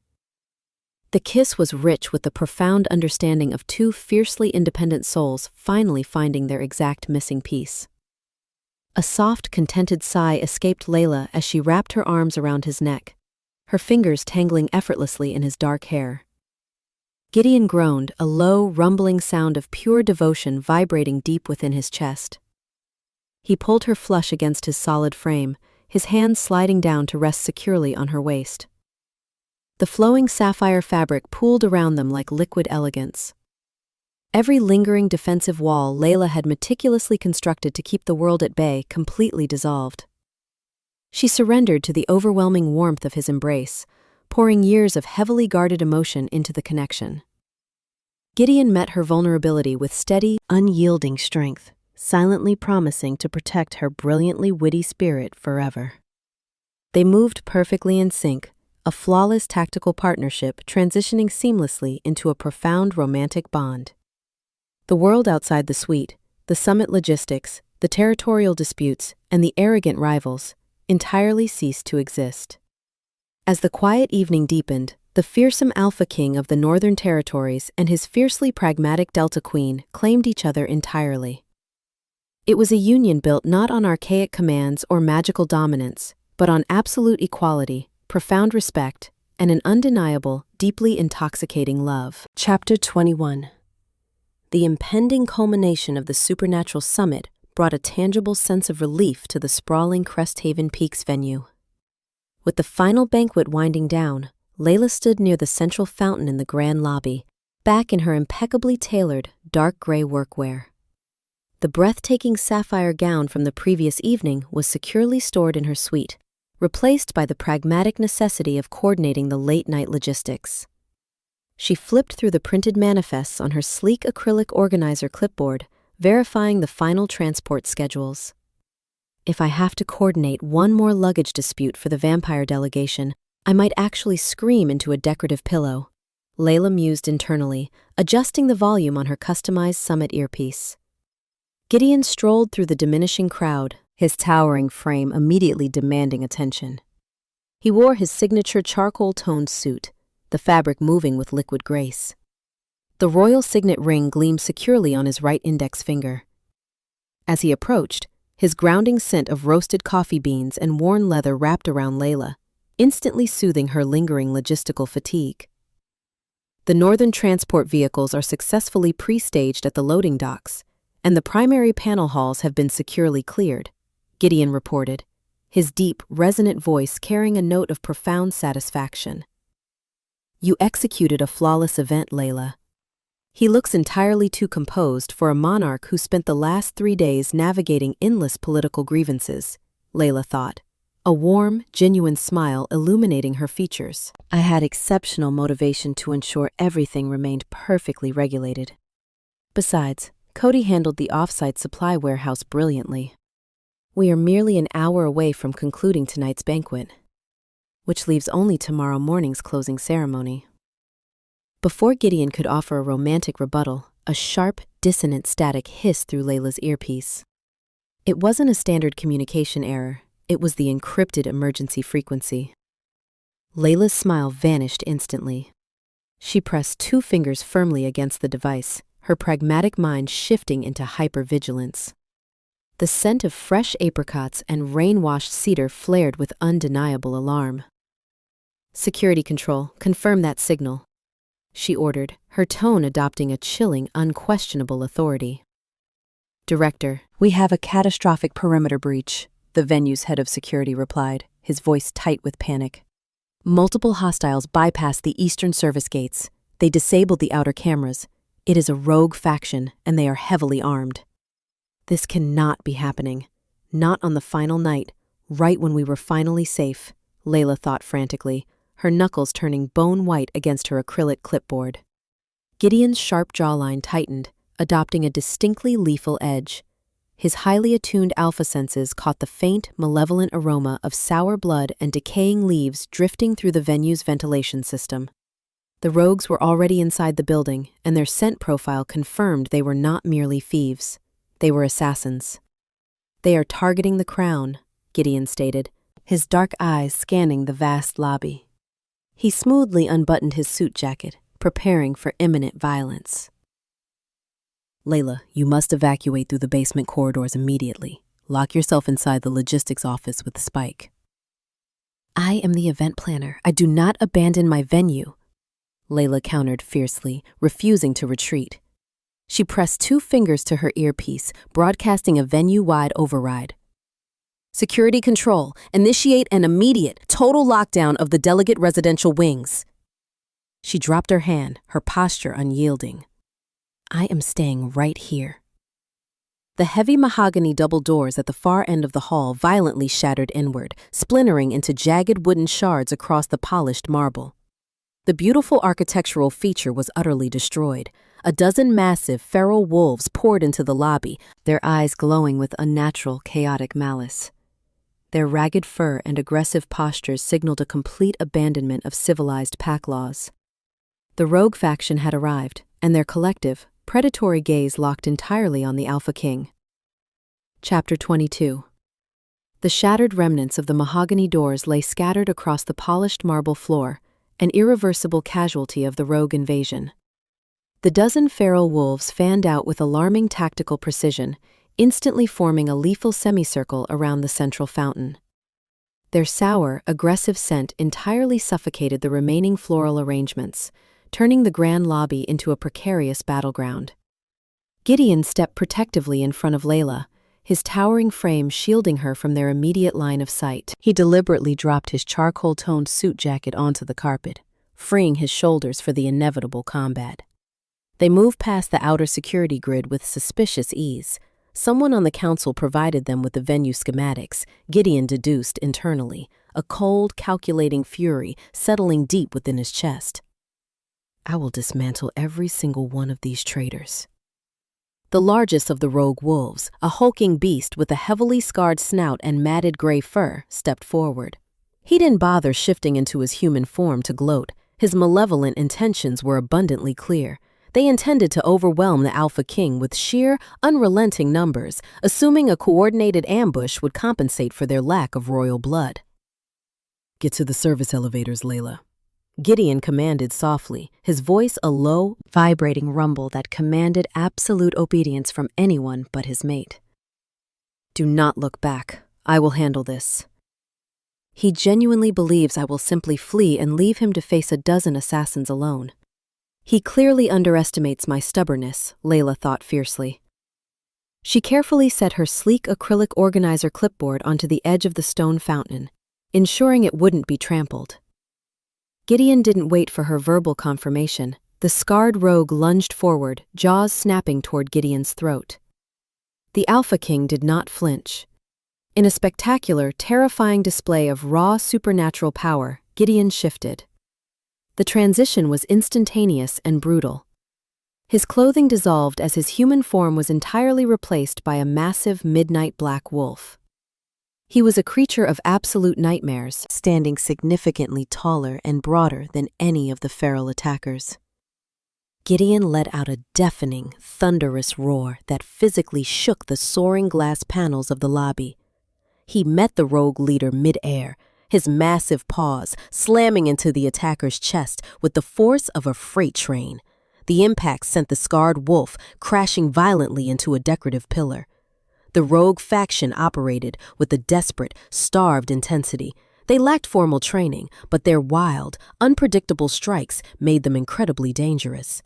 The kiss was rich with the profound understanding of 2 fiercely independent souls finally finding their exact missing piece. A soft, contented sigh escaped Layla as she wrapped her arms around his neck, her fingers tangling effortlessly in his dark hair. Gideon groaned, a low, rumbling sound of pure devotion vibrating deep within his chest. He pulled her flush against his solid frame, his hands sliding down to rest securely on her waist. The flowing sapphire fabric pooled around them like liquid elegance. Every lingering defensive wall Layla had meticulously constructed to keep the world at bay completely dissolved. She surrendered to the overwhelming warmth of his embrace, pouring years of heavily guarded emotion into the connection. Gideon met her vulnerability with steady, unyielding strength, silently promising to protect her brilliantly witty spirit forever. They moved perfectly in sync, a flawless tactical partnership transitioning seamlessly into a profound romantic bond. The world outside the suite, the summit logistics, the territorial disputes, and the arrogant rivals entirely ceased to exist. As the quiet evening deepened, the fearsome Alpha King of the Northern Territories and his fiercely pragmatic Delta Queen claimed each other entirely. It was a union built not on archaic commands or magical dominance, but on absolute equality, profound respect, and an undeniable, deeply intoxicating love. Chapter 21. The impending culmination of the supernatural summit brought a tangible sense of relief to the sprawling Cresthaven Peaks venue. With the final banquet winding down, Layla stood near the central fountain in the grand lobby, back in her impeccably tailored, dark gray workwear. The breathtaking sapphire gown from the previous evening was securely stored in her suite, replaced by the pragmatic necessity of coordinating the late-night logistics. She flipped through the printed manifests on her sleek acrylic organizer clipboard, verifying the final transport schedules. If I have to coordinate one more luggage dispute for the vampire delegation, I might actually scream into a decorative pillow, Layla mused internally, adjusting the volume on her customized summit earpiece. Gideon strolled through the diminishing crowd, his towering frame immediately demanding attention. He wore his signature charcoal-toned suit, the fabric moving with liquid grace. The royal signet ring gleamed securely on his right index finger. As he approached, his grounding scent of roasted coffee beans and worn leather wrapped around Layla, instantly soothing her lingering logistical fatigue. The northern transport vehicles are successfully pre-staged at the loading docks, and the primary panel halls have been securely cleared, Gideon reported, his deep, resonant voice carrying a note of profound satisfaction. You executed a flawless event, Layla. He looks entirely too composed for a monarch who spent the last 3 days navigating endless political grievances, Layla thought, a warm, genuine smile illuminating her features. I had exceptional motivation to ensure everything remained perfectly regulated. Besides, Cody handled the off-site supply warehouse brilliantly. We are merely an hour away from concluding tonight's banquet, which leaves only tomorrow morning's closing ceremony. Before Gideon could offer a romantic rebuttal, a sharp, dissonant static hissed through Layla's earpiece. It wasn't a standard communication error, it was the encrypted emergency frequency. Layla's smile vanished instantly. She pressed 2 fingers firmly against the device, her pragmatic mind shifting into hypervigilance. The scent of fresh apricots and rain-washed cedar flared with undeniable alarm. Security control, confirm that signal, she ordered, her tone adopting a chilling, unquestionable authority. Director, we have a catastrophic perimeter breach, the venue's head of security replied, his voice tight with panic. Multiple hostiles bypassed the eastern service gates. They disabled the outer cameras. It is a rogue faction, and they are heavily armed. This cannot be happening. Not on the final night, right when we were finally safe, Layla thought frantically, her knuckles turning bone-white against her acrylic clipboard. Gideon's sharp jawline tightened, adopting a distinctly lethal edge. His highly attuned alpha senses caught the faint, malevolent aroma of sour blood and decaying leaves drifting through the venue's ventilation system. The rogues were already inside the building, and their scent profile confirmed they were not merely thieves. They were assassins. They are targeting the crown, Gideon stated, his dark eyes scanning the vast lobby. He smoothly unbuttoned his suit jacket, preparing for imminent violence. Layla, you must evacuate through the basement corridors immediately. Lock yourself inside the logistics office with Spike. I am the event planner. I do not abandon my venue, Layla countered fiercely, refusing to retreat. She pressed 2 fingers to her earpiece, broadcasting a venue-wide override. Security control, initiate an immediate, total lockdown of the delegate residential wings. She dropped her hand, her posture unyielding. I am staying right here. The heavy mahogany double doors at the far end of the hall violently shattered inward, splintering into jagged wooden shards across the polished marble. The beautiful architectural feature was utterly destroyed. A dozen massive, feral wolves poured into the lobby, their eyes glowing with unnatural, chaotic malice. Their ragged fur and aggressive postures signaled a complete abandonment of civilized pack laws. The rogue faction had arrived, and their collective, predatory gaze locked entirely on the Alpha King. Chapter 22. The shattered remnants of the mahogany doors lay scattered across the polished marble floor, an irreversible casualty of the rogue invasion. The dozen feral wolves fanned out with alarming tactical precision, instantly forming a lethal semicircle around the central fountain. Their sour, aggressive scent entirely suffocated the remaining floral arrangements, turning the grand lobby into a precarious battleground. Gideon stepped protectively in front of Layla, his towering frame shielding her from their immediate line of sight. He deliberately dropped his charcoal-toned suit jacket onto the carpet, freeing his shoulders for the inevitable combat. They moved past the outer security grid with suspicious ease. Someone on the council provided them with the venue schematics, Gideon deduced internally, a cold, calculating fury settling deep within his chest. I will dismantle every single one of these traitors. The largest of the rogue wolves, a hulking beast with a heavily scarred snout and matted gray fur, stepped forward. He didn't bother shifting into his human form to gloat. His malevolent intentions were abundantly clear. They intended to overwhelm the Alpha King with sheer, unrelenting numbers, assuming a coordinated ambush would compensate for their lack of royal blood. Get to the service elevators, Layla. Gideon commanded softly, his voice a low, vibrating rumble that commanded absolute obedience from anyone but his mate. Do not look back. I will handle this. He genuinely believes I will simply flee and leave him to face a dozen assassins alone. He clearly underestimates my stubbornness, Layla thought fiercely. She carefully set her sleek acrylic organizer clipboard onto the edge of the stone fountain, ensuring it wouldn't be trampled. Gideon didn't wait for her verbal confirmation. The scarred rogue lunged forward, jaws snapping toward Gideon's throat. The Alpha King did not flinch. In a spectacular, terrifying display of raw supernatural power, Gideon shifted. The transition was instantaneous and brutal. His clothing dissolved as his human form was entirely replaced by a massive midnight black wolf. He was a creature of absolute nightmares, standing significantly taller and broader than any of the feral attackers. Gideon let out a deafening, thunderous roar that physically shook the soaring glass panels of the lobby. He met the rogue leader mid-air, his massive paws slamming into the attacker's chest with the force of a freight train. The impact sent the scarred wolf crashing violently into a decorative pillar. The rogue faction operated with a desperate, starved intensity. They lacked formal training, but their wild, unpredictable strikes made them incredibly dangerous.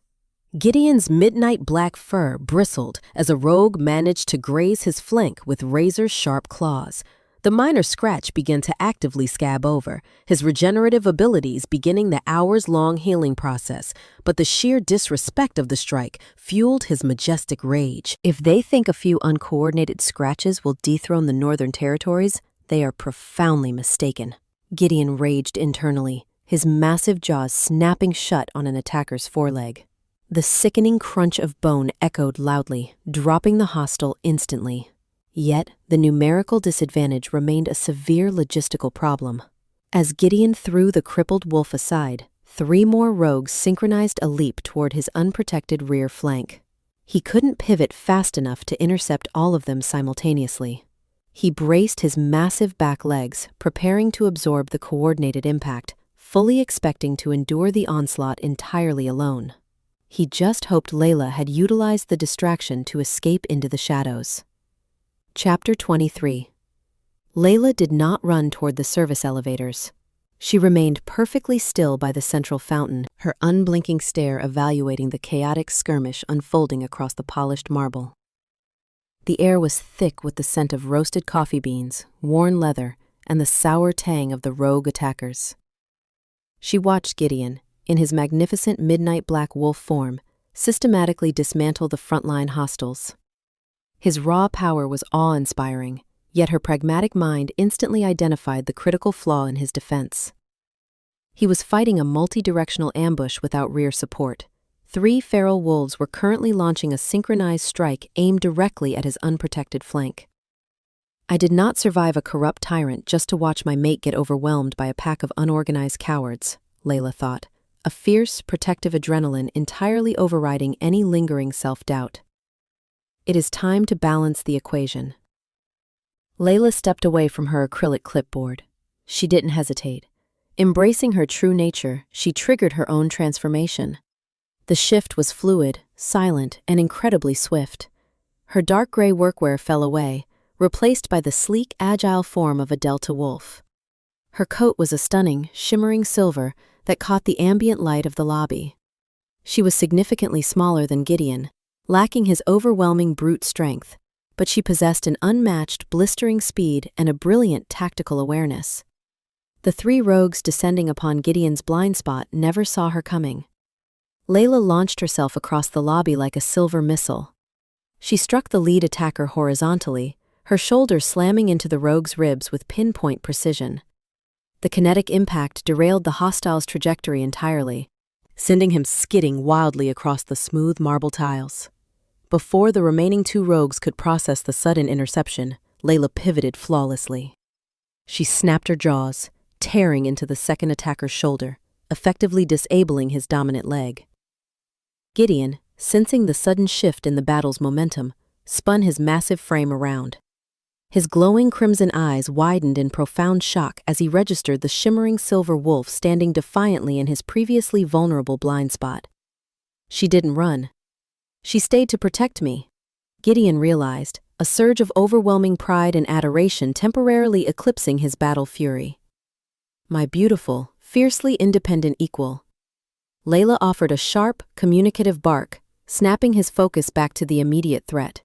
Gideon's midnight black fur bristled as a rogue managed to graze his flank with razor-sharp claws. The minor scratch began to actively scab over, his regenerative abilities beginning the hours-long healing process, but the sheer disrespect of the strike fueled his majestic rage. If they think a few uncoordinated scratches will dethrone the Northern Territories, they are profoundly mistaken. Gideon raged internally, his massive jaws snapping shut on an attacker's foreleg. The sickening crunch of bone echoed loudly, dropping the hostile instantly. Yet, the numerical disadvantage remained a severe logistical problem. As Gideon threw the crippled wolf aside, 3 more rogues synchronized a leap toward his unprotected rear flank. He couldn't pivot fast enough to intercept all of them simultaneously. He braced his massive back legs, preparing to absorb the coordinated impact, fully expecting to endure the onslaught entirely alone. He just hoped Layla had utilized the distraction to escape into the shadows. Chapter 23. Layla did not run toward the service elevators. She remained perfectly still by the central fountain, her unblinking stare evaluating the chaotic skirmish unfolding across the polished marble. The air was thick with the scent of roasted coffee beans, worn leather, and the sour tang of the rogue attackers. She watched Gideon, in his magnificent midnight black wolf form, systematically dismantle the frontline hostiles. His raw power was awe-inspiring, yet her pragmatic mind instantly identified the critical flaw in his defense. He was fighting a multi-directional ambush without rear support. 3 feral wolves were currently launching a synchronized strike aimed directly at his unprotected flank. I did not survive a corrupt tyrant just to watch my mate get overwhelmed by a pack of unorganized cowards, Layla thought, a fierce, protective adrenaline entirely overriding any lingering self-doubt. It is time to balance the equation. Layla stepped away from her acrylic clipboard. She didn't hesitate. Embracing her true nature, she triggered her own transformation. The shift was fluid, silent, and incredibly swift. Her dark gray workwear fell away, replaced by the sleek, agile form of a delta wolf. Her coat was a stunning, shimmering silver that caught the ambient light of the lobby. She was significantly smaller than Gideon, lacking his overwhelming brute strength, but she possessed an unmatched, blistering speed and a brilliant tactical awareness. The three rogues descending upon Gideon's blind spot never saw her coming. Layla launched herself across the lobby like a silver missile. She struck the lead attacker horizontally, her shoulder slamming into the rogue's ribs with pinpoint precision. The kinetic impact derailed the hostile's trajectory entirely, sending him skidding wildly across the smooth marble tiles. Before the remaining two rogues could process the sudden interception, Layla pivoted flawlessly. She snapped her jaws, tearing into the second attacker's shoulder, effectively disabling his dominant leg. Gideon, sensing the sudden shift in the battle's momentum, spun his massive frame around. His glowing crimson eyes widened in profound shock as he registered the shimmering silver wolf standing defiantly in his previously vulnerable blind spot. She didn't run. She stayed to protect me, Gideon realized, a surge of overwhelming pride and adoration temporarily eclipsing his battle fury. My beautiful, fiercely independent equal. Layla offered a sharp, communicative bark, snapping his focus back to the immediate threat.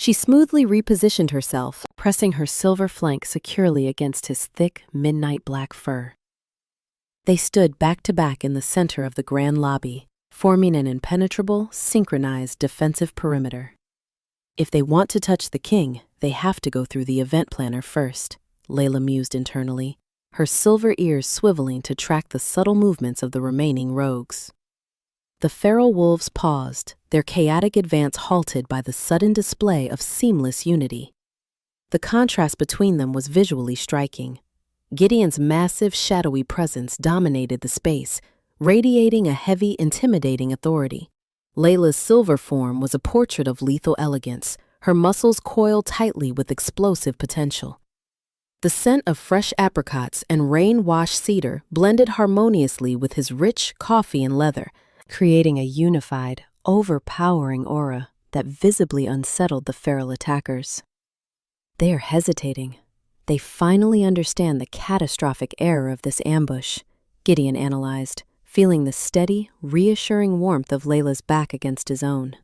She smoothly repositioned herself, pressing her silver flank securely against his thick, midnight black fur. They stood back to back in the center of the grand lobby, forming an impenetrable, synchronized defensive perimeter. If they want to touch the king, they have to go through the event planner first, Layla mused internally, her silver ears swiveling to track the subtle movements of the remaining rogues. The feral wolves paused, their chaotic advance halted by the sudden display of seamless unity. The contrast between them was visually striking. Gideon's massive, shadowy presence dominated the space, radiating a heavy, intimidating authority. Layla's silver form was a portrait of lethal elegance, her muscles coiled tightly with explosive potential. The scent of fresh apricots and rain-washed cedar blended harmoniously with his rich coffee and leather, creating a unified, overpowering aura that visibly unsettled the feral attackers. They are hesitating. They finally understand the catastrophic error of this ambush, Gideon analyzed, feeling the steady, reassuring warmth of Layla's back against his own.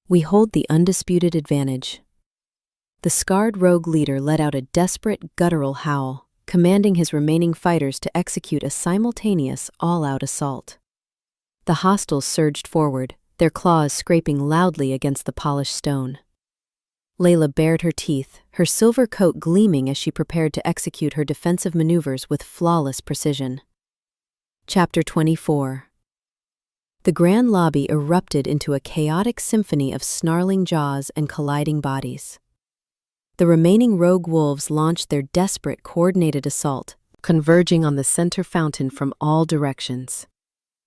We hold the undisputed advantage. The scarred rogue leader let out a desperate, guttural howl, commanding his remaining fighters to execute a simultaneous, all-out assault. The hostiles surged forward, their claws scraping loudly against the polished stone. Layla bared her teeth, her silver coat gleaming as she prepared to execute her defensive maneuvers with flawless precision. Chapter 24. The grand lobby erupted into a chaotic symphony of snarling jaws and colliding bodies. The remaining rogue wolves launched their desperate, coordinated assault, converging on the center fountain from all directions.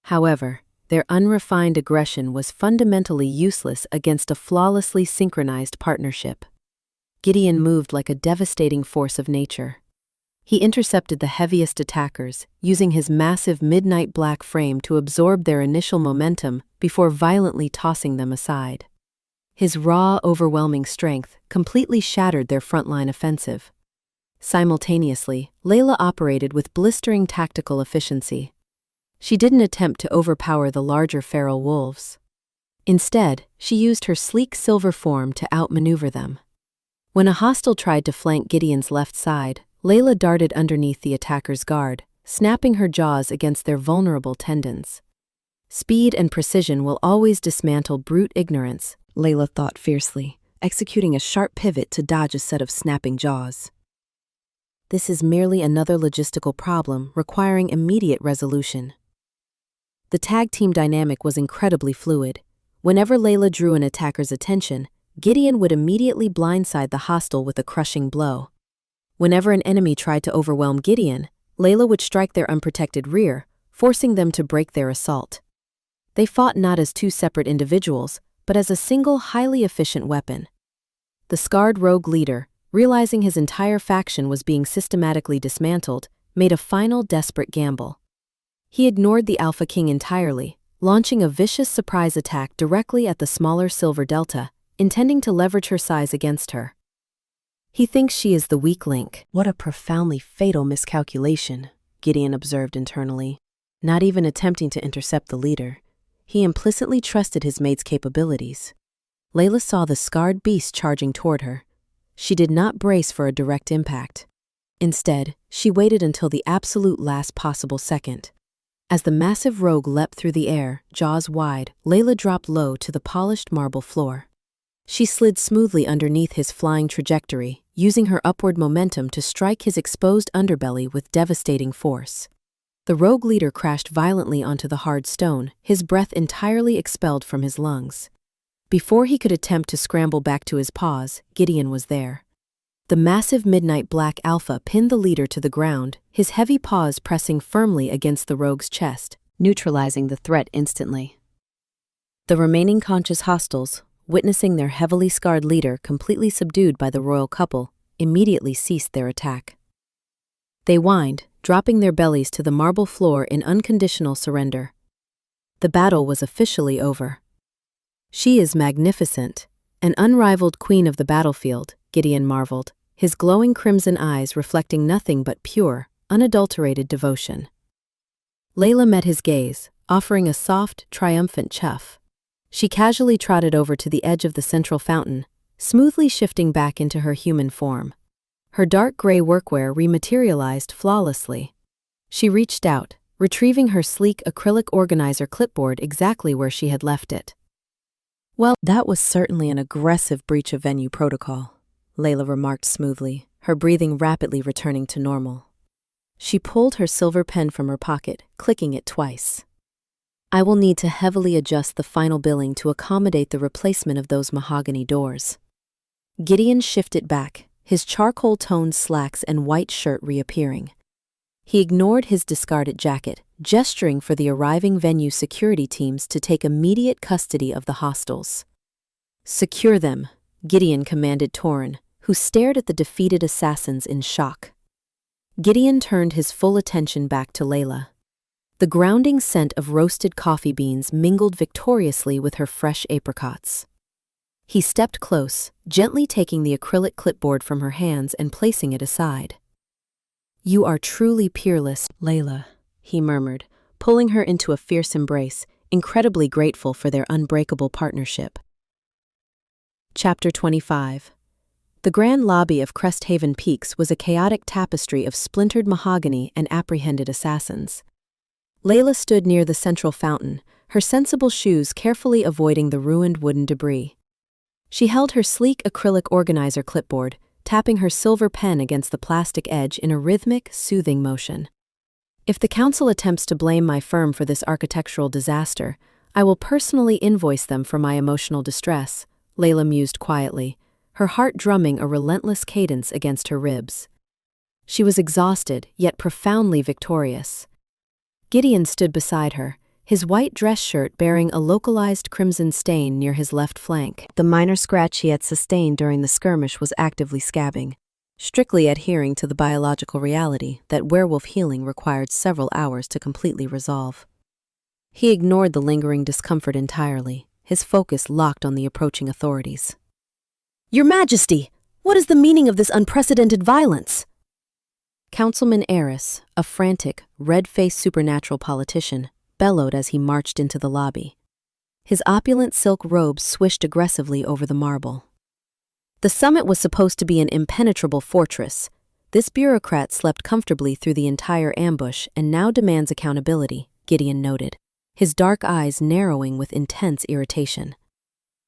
However, their unrefined aggression was fundamentally useless against a flawlessly synchronized partnership. Gideon moved like a devastating force of nature. He intercepted the heaviest attackers, using his massive midnight black frame to absorb their initial momentum before violently tossing them aside. His raw, overwhelming strength completely shattered their frontline offensive. Simultaneously, Layla operated with blistering tactical efficiency. She didn't attempt to overpower the larger feral wolves. Instead, she used her sleek silver form to outmaneuver them. When a hostile tried to flank Gideon's left side, Layla darted underneath the attacker's guard, snapping her jaws against their vulnerable tendons. Speed and precision will always dismantle brute ignorance, Layla thought fiercely, executing a sharp pivot to dodge a set of snapping jaws. This is merely another logistical problem requiring immediate resolution. The tag team dynamic was incredibly fluid. Whenever Layla drew an attacker's attention, Gideon would immediately blindside the hostile with a crushing blow. Whenever an enemy tried to overwhelm Gideon, Layla would strike their unprotected rear, forcing them to break their assault. They fought not as two separate individuals, but as a single highly efficient weapon. The scarred rogue leader, realizing his entire faction was being systematically dismantled, made a final desperate gamble. He ignored the Alpha King entirely, launching a vicious surprise attack directly at the smaller Silver Delta, intending to leverage her size against her. He thinks she is the weak link. What a profoundly fatal miscalculation, Gideon observed internally. Not even attempting to intercept the leader, he implicitly trusted his mate's capabilities. Layla saw the scarred beast charging toward her. She did not brace for a direct impact. Instead, she waited until the absolute last possible second. As the massive rogue leapt through the air, jaws wide, Layla dropped low to the polished marble floor. She slid smoothly underneath his flying trajectory, using her upward momentum to strike his exposed underbelly with devastating force. The rogue leader crashed violently onto the hard stone, his breath entirely expelled from his lungs. Before he could attempt to scramble back to his paws, Gideon was there. The massive midnight black alpha pinned the leader to the ground, his heavy paws pressing firmly against the rogue's chest, neutralizing the threat instantly. The remaining conscious hostiles, witnessing their heavily scarred leader completely subdued by the royal couple, immediately ceased their attack. They whined, dropping their bellies to the marble floor in unconditional surrender. The battle was officially over. She is magnificent, an unrivaled queen of the battlefield, Gideon marveled, his glowing crimson eyes reflecting nothing but pure, unadulterated devotion. Layla met his gaze, offering a soft, triumphant chuff. She casually trotted over to the edge of the central fountain, smoothly shifting back into her human form. Her dark gray workwear rematerialized flawlessly. She reached out, retrieving her sleek acrylic organizer clipboard exactly where she had left it. Well, that was certainly an aggressive breach of venue protocol, Layla remarked smoothly, her breathing rapidly returning to normal. She pulled her silver pen from her pocket, clicking it twice. I will need to heavily adjust the final billing to accommodate the replacement of those mahogany doors. Gideon shifted back, his charcoal-toned slacks and white shirt reappearing. He ignored his discarded jacket, gesturing for the arriving venue security teams to take immediate custody of the hostiles. Secure them, Gideon commanded Torin, who stared at the defeated assassins in shock. Gideon turned his full attention back to Layla. The grounding scent of roasted coffee beans mingled victoriously with her fresh apricots. He stepped close, gently taking the acrylic clipboard from her hands and placing it aside. You are truly peerless, Layla, he murmured, pulling her into a fierce embrace, incredibly grateful for their unbreakable partnership. Chapter 25. The grand lobby of Cresthaven Peaks was a chaotic tapestry of splintered mahogany and apprehended assassins. Layla stood near the central fountain, her sensible shoes carefully avoiding the ruined wooden debris. She held her sleek acrylic organizer clipboard, tapping her silver pen against the plastic edge in a rhythmic, soothing motion. If the council attempts to blame my firm for this architectural disaster, I will personally invoice them for my emotional distress, Layla mused quietly, her heart drumming a relentless cadence against her ribs. She was exhausted, yet profoundly victorious. Gideon stood beside her, his white dress shirt bearing a localized crimson stain near his left flank. The minor scratch he had sustained during the skirmish was actively scabbing, strictly adhering to the biological reality that werewolf healing required several hours to completely resolve. He ignored the lingering discomfort entirely, his focus locked on the approaching authorities. Your Majesty, what is the meaning of this unprecedented violence? Councilman Eris, a frantic, red-faced supernatural politician, bellowed as he marched into the lobby. His opulent silk robe swished aggressively over the marble. The summit was supposed to be an impenetrable fortress. This bureaucrat slept comfortably through the entire ambush and now demands accountability, Gideon noted, his dark eyes narrowing with intense irritation.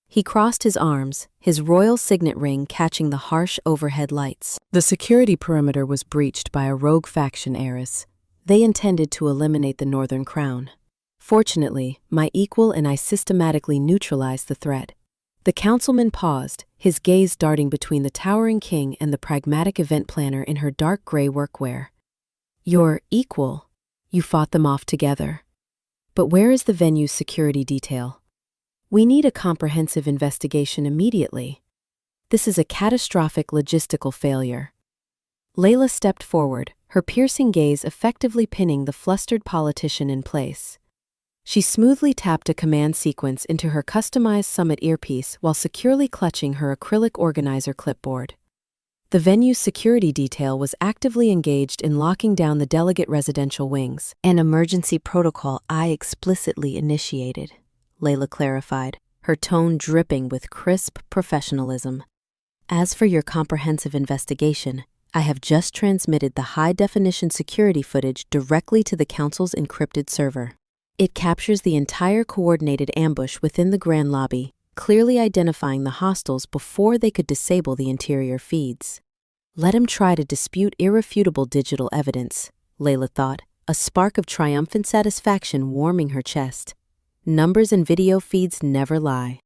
He crossed his arms, his royal signet ring catching the harsh overhead lights. The security perimeter was breached by a rogue faction, Eris. They intended to eliminate the Northern Crown. Fortunately, my equal and I systematically neutralized the threat. The councilman paused, his gaze darting between the towering king and the pragmatic event planner in her dark gray workwear. Your equal? You fought them off together. But where is the venue's security detail? We need a comprehensive investigation immediately. This is a catastrophic logistical failure. Layla stepped forward, her piercing gaze effectively pinning the flustered politician in place. She smoothly tapped a command sequence into her customized summit earpiece while securely clutching her acrylic organizer clipboard. The venue's security detail was actively engaged in locking down the delegate residential wings, an emergency protocol I explicitly initiated, Layla clarified, her tone dripping with crisp professionalism. As for your comprehensive investigation, I have just transmitted the high-definition security footage directly to the Council's encrypted server. It captures the entire coordinated ambush within the Grand Lobby, clearly identifying the hostiles before they could disable the interior feeds. Let him try to dispute irrefutable digital evidence, Layla thought, a spark of triumphant satisfaction warming her chest. Numbers and video feeds never lie.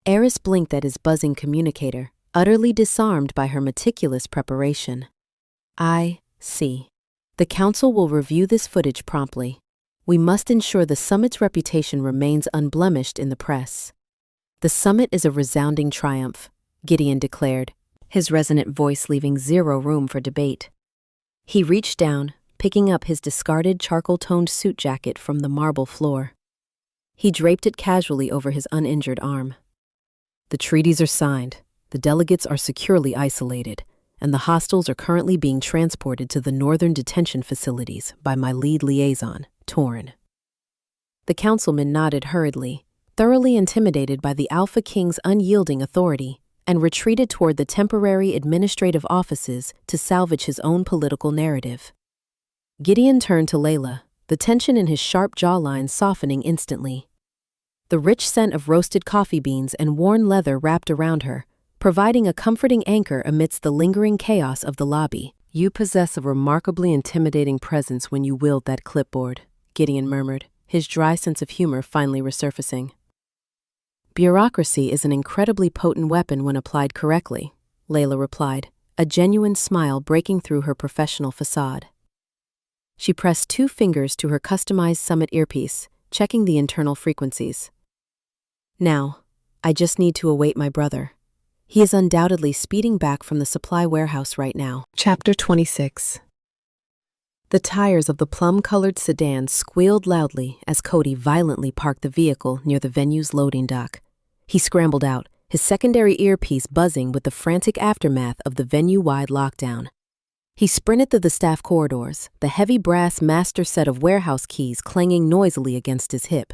Eris blinked at his buzzing communicator, utterly disarmed by her meticulous preparation. I see. The Council will review this footage promptly. We must ensure the summit's reputation remains unblemished in the press. The summit is a resounding triumph, Gideon declared, his resonant voice leaving zero room for debate. He reached down, picking up his discarded charcoal-toned suit jacket from the marble floor. He draped it casually over his uninjured arm. The treaties are signed, the delegates are securely isolated, and the hostiles are currently being transported to the northern detention facilities by my lead liaison, Torn. The councilman nodded hurriedly, thoroughly intimidated by the Alpha King's unyielding authority, and retreated toward the temporary administrative offices to salvage his own political narrative. Gideon turned to Layla, the tension in his sharp jawline softening instantly. The rich scent of roasted coffee beans and worn leather wrapped around her, providing a comforting anchor amidst the lingering chaos of the lobby. You possess a remarkably intimidating presence when you wield that clipboard, Gideon murmured, his dry sense of humor finally resurfacing. Bureaucracy is an incredibly potent weapon when applied correctly, Layla replied, a genuine smile breaking through her professional facade. She pressed 2 fingers to her customized Summit earpiece, checking the internal frequencies. Now, I just need to await my brother. He is undoubtedly speeding back from the supply warehouse right now. Chapter 26. The tires of the plum-colored sedan squealed loudly as Cody violently parked the vehicle near the venue's loading dock. He scrambled out, his secondary earpiece buzzing with the frantic aftermath of the venue-wide lockdown. He sprinted through the staff corridors, the heavy brass master set of warehouse keys clanging noisily against his hip.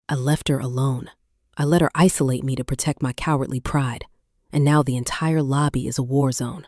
I left her alone. I let her isolate me to protect my cowardly pride, and now the entire lobby is a war zone.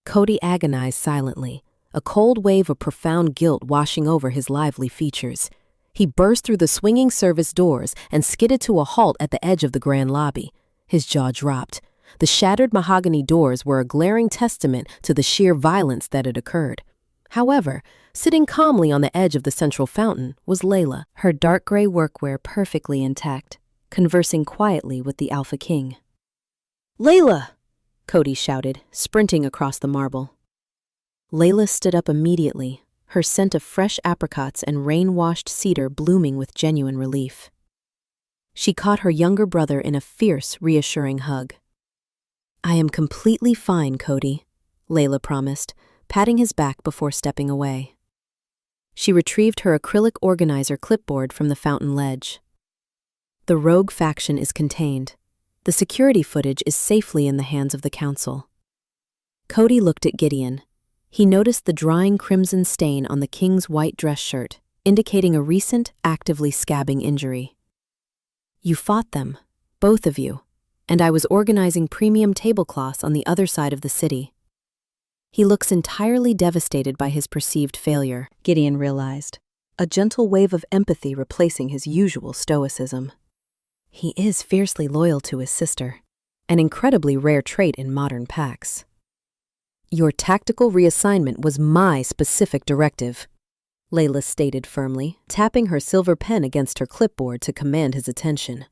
Cody agonized silently, a cold wave of profound guilt washing over his lively features. He burst through the swinging service doors and skidded to a halt at the edge of the grand lobby. His jaw dropped. The shattered mahogany doors were a glaring testament to the sheer violence that had occurred. However, sitting calmly on the edge of the central fountain was Layla, her dark gray workwear perfectly intact, conversing quietly with the Alpha King. "Layla!" Cody shouted, sprinting across the marble. Layla stood up immediately, her scent of fresh apricots and rain-washed cedar blooming with genuine relief. She caught her younger brother in a fierce, reassuring hug. "I am completely fine, Cody," Layla promised, patting his back before stepping away. She retrieved her acrylic organizer clipboard from the fountain ledge. The rogue faction is contained. The security footage is safely in the hands of the council. Cody looked at Gideon. He noticed the drying crimson stain on the king's white dress shirt, indicating a recent, actively scabbing injury. "You fought them, both of you, and I was organizing premium tablecloths on the other side of the city." He looks entirely devastated by his perceived failure, Gideon realized, a gentle wave of empathy replacing his usual stoicism. He is fiercely loyal to his sister, an incredibly rare trait in modern packs. "Your tactical reassignment was my specific directive," Layla stated firmly, tapping her silver pen against her clipboard to command his attention.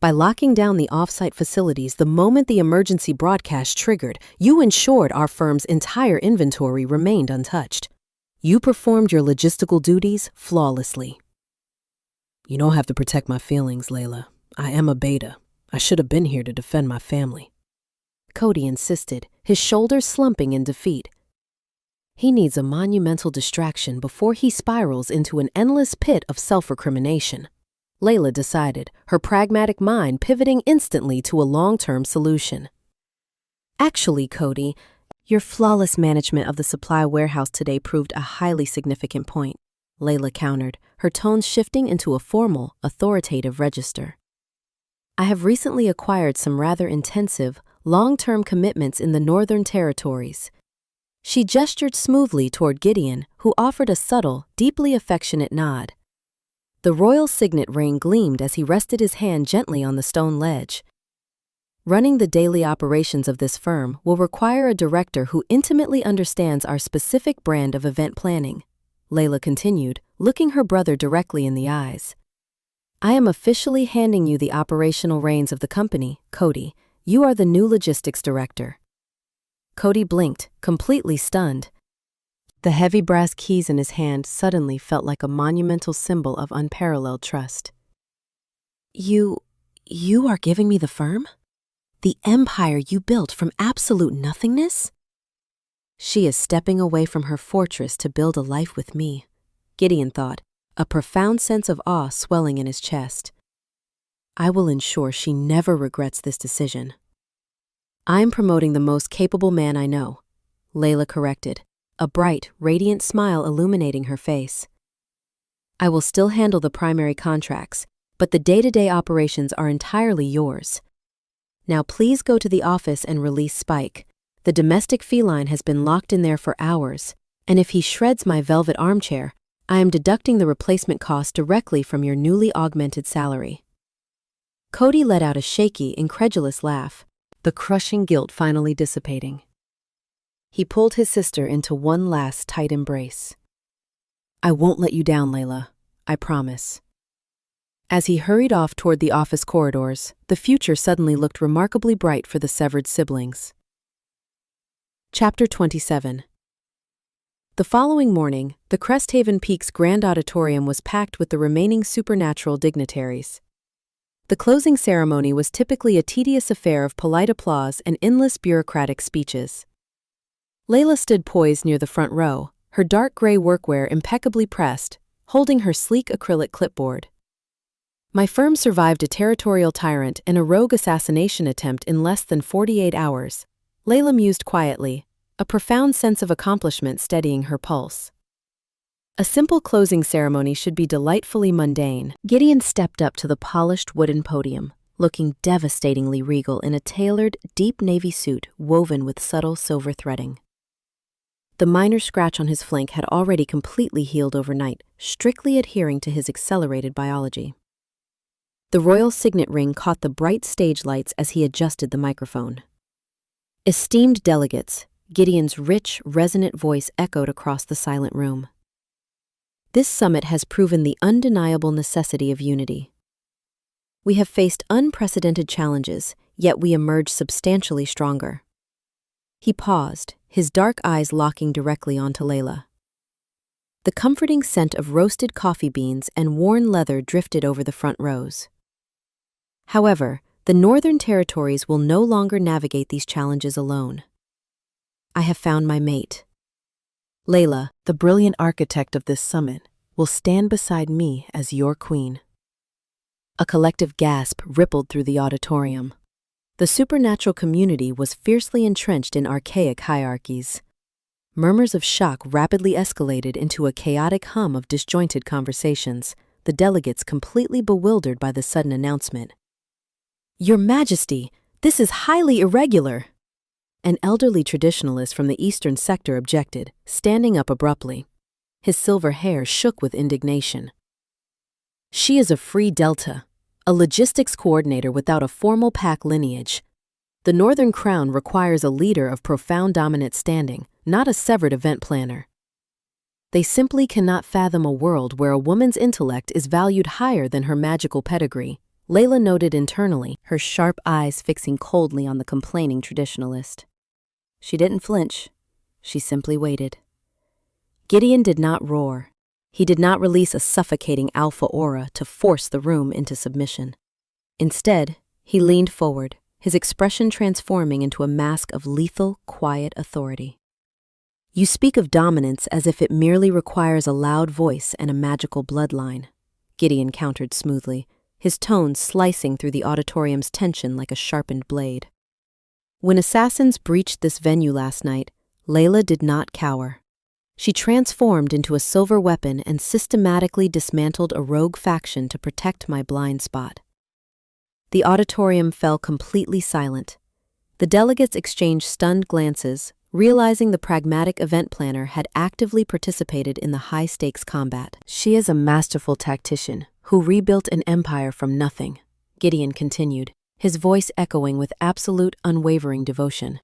"By locking down the off-site facilities the moment the emergency broadcast triggered, you ensured our firm's entire inventory remained untouched. You performed your logistical duties flawlessly." "You don't have to protect my feelings, Layla. I am a beta. I should have been here to defend my family," Cody insisted, his shoulders slumping in defeat. He needs a monumental distraction before he spirals into an endless pit of self-recrimination, Layla decided, her pragmatic mind pivoting instantly to a long-term solution. Actually, Cody, your flawless management of the supply warehouse today proved a highly significant point, Layla countered, her tones shifting into a formal, authoritative register. I have recently acquired some rather intensive, long-term commitments in the Northern Territories. She gestured smoothly toward Gideon, who offered a subtle, deeply affectionate nod. The royal signet ring gleamed as he rested his hand gently on the stone ledge. Running the daily operations of this firm will require a director who intimately understands our specific brand of event planning, Layla continued, looking her brother directly in the eyes. I am officially handing you the operational reins of the company, Cody. You are the new logistics director. Cody blinked, completely stunned. The heavy brass keys in his hand suddenly felt like a monumental symbol of unparalleled trust. You are giving me the firm? The empire you built from absolute nothingness? She is stepping away from her fortress to build a life with me, Gideon thought, a profound sense of awe swelling in his chest. I will ensure she never regrets this decision. I'm promoting the most capable man I know, Layla corrected, a bright, radiant smile illuminating her face. I will still handle the primary contracts, but the day-to-day operations are entirely yours. Now please go to the office and release Spike. The domestic feline has been locked in there for hours, and if he shreds my velvet armchair, I am deducting the replacement cost directly from your newly augmented salary. Cody let out a shaky, incredulous laugh, the crushing guilt finally dissipating. He pulled his sister into one last tight embrace. I won't let you down, Layla. I promise. As he hurried off toward the office corridors, the future suddenly looked remarkably bright for the severed siblings. Chapter 27. The following morning, the Cresthaven Peaks Grand Auditorium was packed with the remaining supernatural dignitaries. The closing ceremony was typically a tedious affair of polite applause and endless bureaucratic speeches. Layla stood poised near the front row, her dark gray workwear impeccably pressed, holding her sleek acrylic clipboard. My firm survived a territorial tyrant and a rogue assassination attempt in less than 48 hours, Layla mused quietly, a profound sense of accomplishment steadying her pulse. A simple closing ceremony should be delightfully mundane. Gideon stepped up to the polished wooden podium, looking devastatingly regal in a tailored, deep navy suit woven with subtle silver threading. The minor scratch on his flank had already completely healed overnight, strictly adhering to his accelerated biology. The royal signet ring caught the bright stage lights as he adjusted the microphone. Esteemed delegates, Gideon's rich, resonant voice echoed across the silent room. This summit has proven the undeniable necessity of unity. We have faced unprecedented challenges, yet we emerged substantially stronger. He paused, his dark eyes locking directly onto Layla. The comforting scent of roasted coffee beans and worn leather drifted over the front rows. However, the Northern Territories will no longer navigate these challenges alone. I have found my mate. Layla, the brilliant architect of this summit, will stand beside me as your queen. A collective gasp rippled through the auditorium. The supernatural community was fiercely entrenched in archaic hierarchies. Murmurs of shock rapidly escalated into a chaotic hum of disjointed conversations, the delegates completely bewildered by the sudden announcement. Your Majesty, this is highly irregular. An elderly traditionalist from the eastern sector objected, standing up abruptly. His silver hair shook with indignation. She is a free Delta, a logistics coordinator without a formal pack lineage. The Northern Crown requires a leader of profound dominant standing, not a severed event planner. They simply cannot fathom a world where a woman's intellect is valued higher than her magical pedigree, Layla noted internally, her sharp eyes fixing coldly on the complaining traditionalist. She didn't flinch. She simply waited. Gideon did not roar. He did not release a suffocating alpha aura to force the room into submission. Instead, he leaned forward, his expression transforming into a mask of lethal, quiet authority. You speak of dominance as if it merely requires a loud voice and a magical bloodline, Gideon countered smoothly, his tones slicing through the auditorium's tension like a sharpened blade. When assassins breached this venue last night, Layla did not cower. She transformed into a silver weapon and systematically dismantled a rogue faction to protect my blind spot. The auditorium fell completely silent. The delegates exchanged stunned glances, realizing the pragmatic event planner had actively participated in the high-stakes combat. She is a masterful tactician who rebuilt an empire from nothing, Gideon continued, his voice echoing with absolute, unwavering devotion.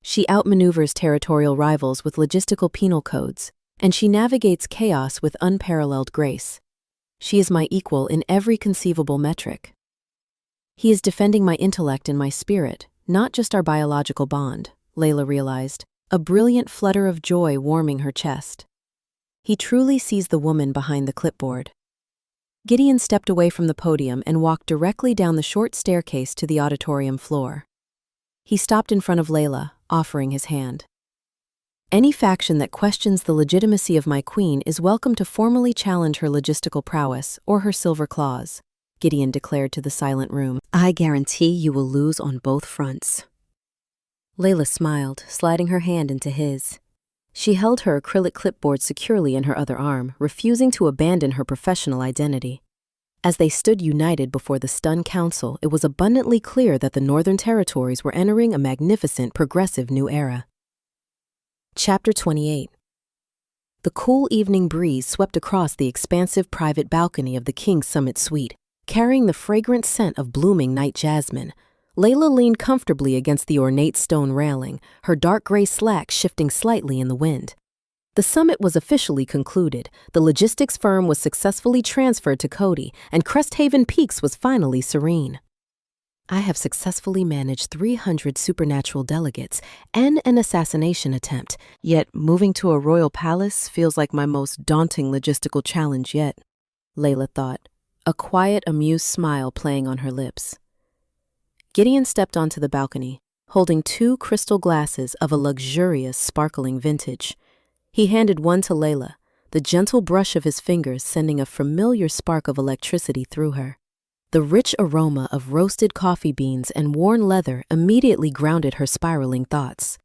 She outmaneuvers territorial rivals with logistical penal codes, and she navigates chaos with unparalleled grace. She is my equal in every conceivable metric. He is defending my intellect and my spirit, not just our biological bond, Layla realized, a brilliant flutter of joy warming her chest. He truly sees the woman behind the clipboard. Gideon stepped away from the podium and walked directly down the short staircase to the auditorium floor. He stopped in front of Layla, offering his hand. Any faction that questions the legitimacy of my queen is welcome to formally challenge her logistical prowess or her silver claws, Gideon declared to the silent room. I guarantee you will lose on both fronts. Layla smiled, sliding her hand into his. She held her acrylic clipboard securely in her other arm, refusing to abandon her professional identity. As they stood united before the stunned council, it was abundantly clear that the Northern Territories were entering a magnificent, progressive new era. Chapter 28. The cool evening breeze swept across the expansive private balcony of the King's Summit Suite, carrying the fragrant scent of blooming night jasmine. Layla leaned comfortably against the ornate stone railing, her dark gray slacks shifting slightly in the wind. The summit was officially concluded, the logistics firm was successfully transferred to Cody, and Cresthaven Peaks was finally serene. I have successfully managed 300 supernatural delegates and an assassination attempt, yet moving to a royal palace feels like my most daunting logistical challenge yet, Layla thought, a quiet, amused smile playing on her lips. Gideon stepped onto the balcony, holding 2 crystal glasses of a luxurious, sparkling vintage. He handed one to Layla, the gentle brush of his fingers sending a familiar spark of electricity through her. The rich aroma of roasted coffee beans and worn leather immediately grounded her spiraling thoughts.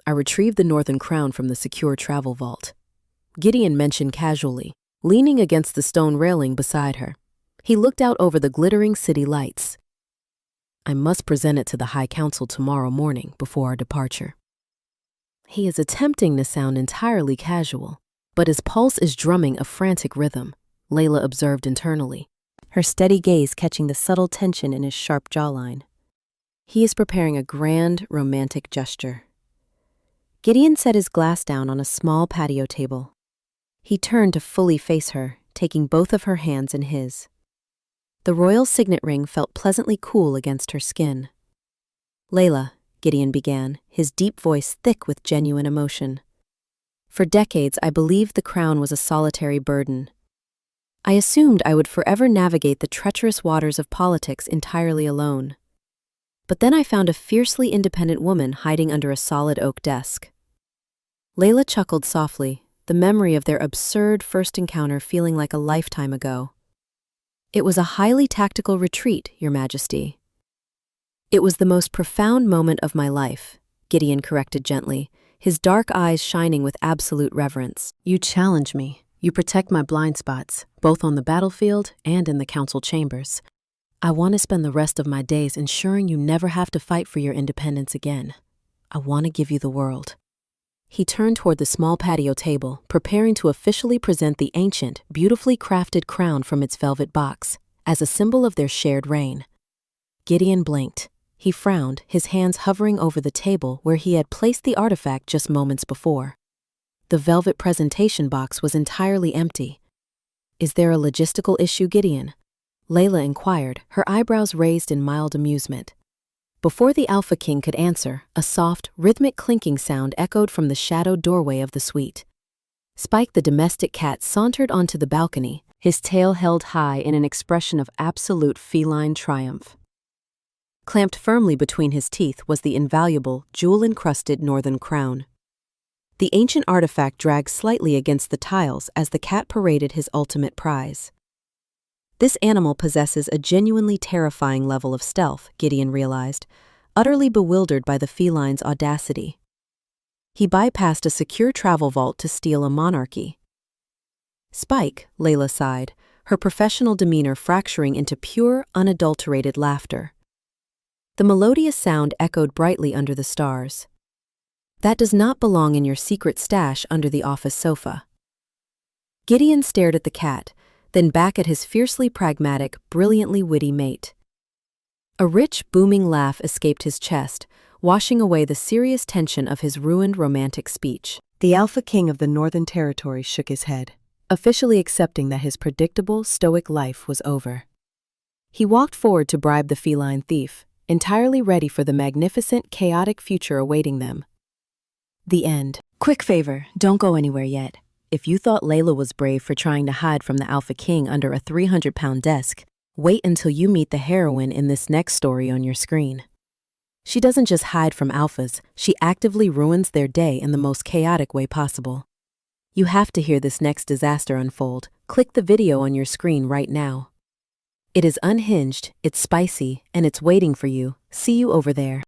I retrieved the Northern Crown from the secure travel vault, Gideon mentioned casually, leaning against the stone railing beside her. He looked out over the glittering city lights. I must present it to the High Council tomorrow morning before our departure. He is attempting to sound entirely casual, but his pulse is drumming a frantic rhythm, Layla observed internally, her steady gaze catching the subtle tension in his sharp jawline. He is preparing a grand, romantic gesture. Gideon set his glass down on a small patio table. He turned to fully face her, taking both of her hands in his. The royal signet ring felt pleasantly cool against her skin. Layla, Gideon began, his deep voice thick with genuine emotion. For decades, I believed the crown was a solitary burden. I assumed I would forever navigate the treacherous waters of politics entirely alone. But then I found a fiercely independent woman hiding under a solid oak desk. Layla chuckled softly, the memory of their absurd first encounter feeling like a lifetime ago. It was a highly tactical retreat, Your Majesty. It was the most profound moment of my life, Gideon corrected gently, his dark eyes shining with absolute reverence. You challenge me. You protect my blind spots, both on the battlefield and in the council chambers. I want to spend the rest of my days ensuring you never have to fight for your independence again. I want to give you the world. He turned toward the small patio table, preparing to officially present the ancient, beautifully crafted crown from its velvet box, as a symbol of their shared reign. Gideon blinked. He frowned, his hands hovering over the table where he had placed the artifact just moments before. The velvet presentation box was entirely empty. Is there a logistical issue, Gideon? Layla inquired, her eyebrows raised in mild amusement. Before the Alpha King could answer, a soft, rhythmic clinking sound echoed from the shadowed doorway of the suite. Spike the domestic cat sauntered onto the balcony, his tail held high in an expression of absolute feline triumph. Clamped firmly between his teeth was the invaluable, jewel-encrusted Northern Crown. The ancient artifact dragged slightly against the tiles as the cat paraded his ultimate prize. This animal possesses a genuinely terrifying level of stealth, Gideon realized, utterly bewildered by the feline's audacity. He bypassed a secure travel vault to steal a monarchy. Spike, Layla sighed, her professional demeanor fracturing into pure, unadulterated laughter. The melodious sound echoed brightly under the stars. That does not belong in your secret stash under the office sofa. Gideon stared at the cat, then back at his fiercely pragmatic, brilliantly witty mate. A rich, booming laugh escaped his chest, washing away the serious tension of his ruined romantic speech. The Alpha King of the Northern Territory shook his head, officially accepting that his predictable, stoic life was over. He walked forward to bribe the feline thief, entirely ready for the magnificent, chaotic future awaiting them. The end. Quick favor, don't go anywhere yet. If you thought Layla was brave for trying to hide from the Alpha King under a 300-pound desk, wait until you meet the heroine in this next story on your screen. She doesn't just hide from alphas, she actively ruins their day in the most chaotic way possible. You have to hear this next disaster unfold. Click the video on your screen right now. It is unhinged, it's spicy, and it's waiting for you. See you over there.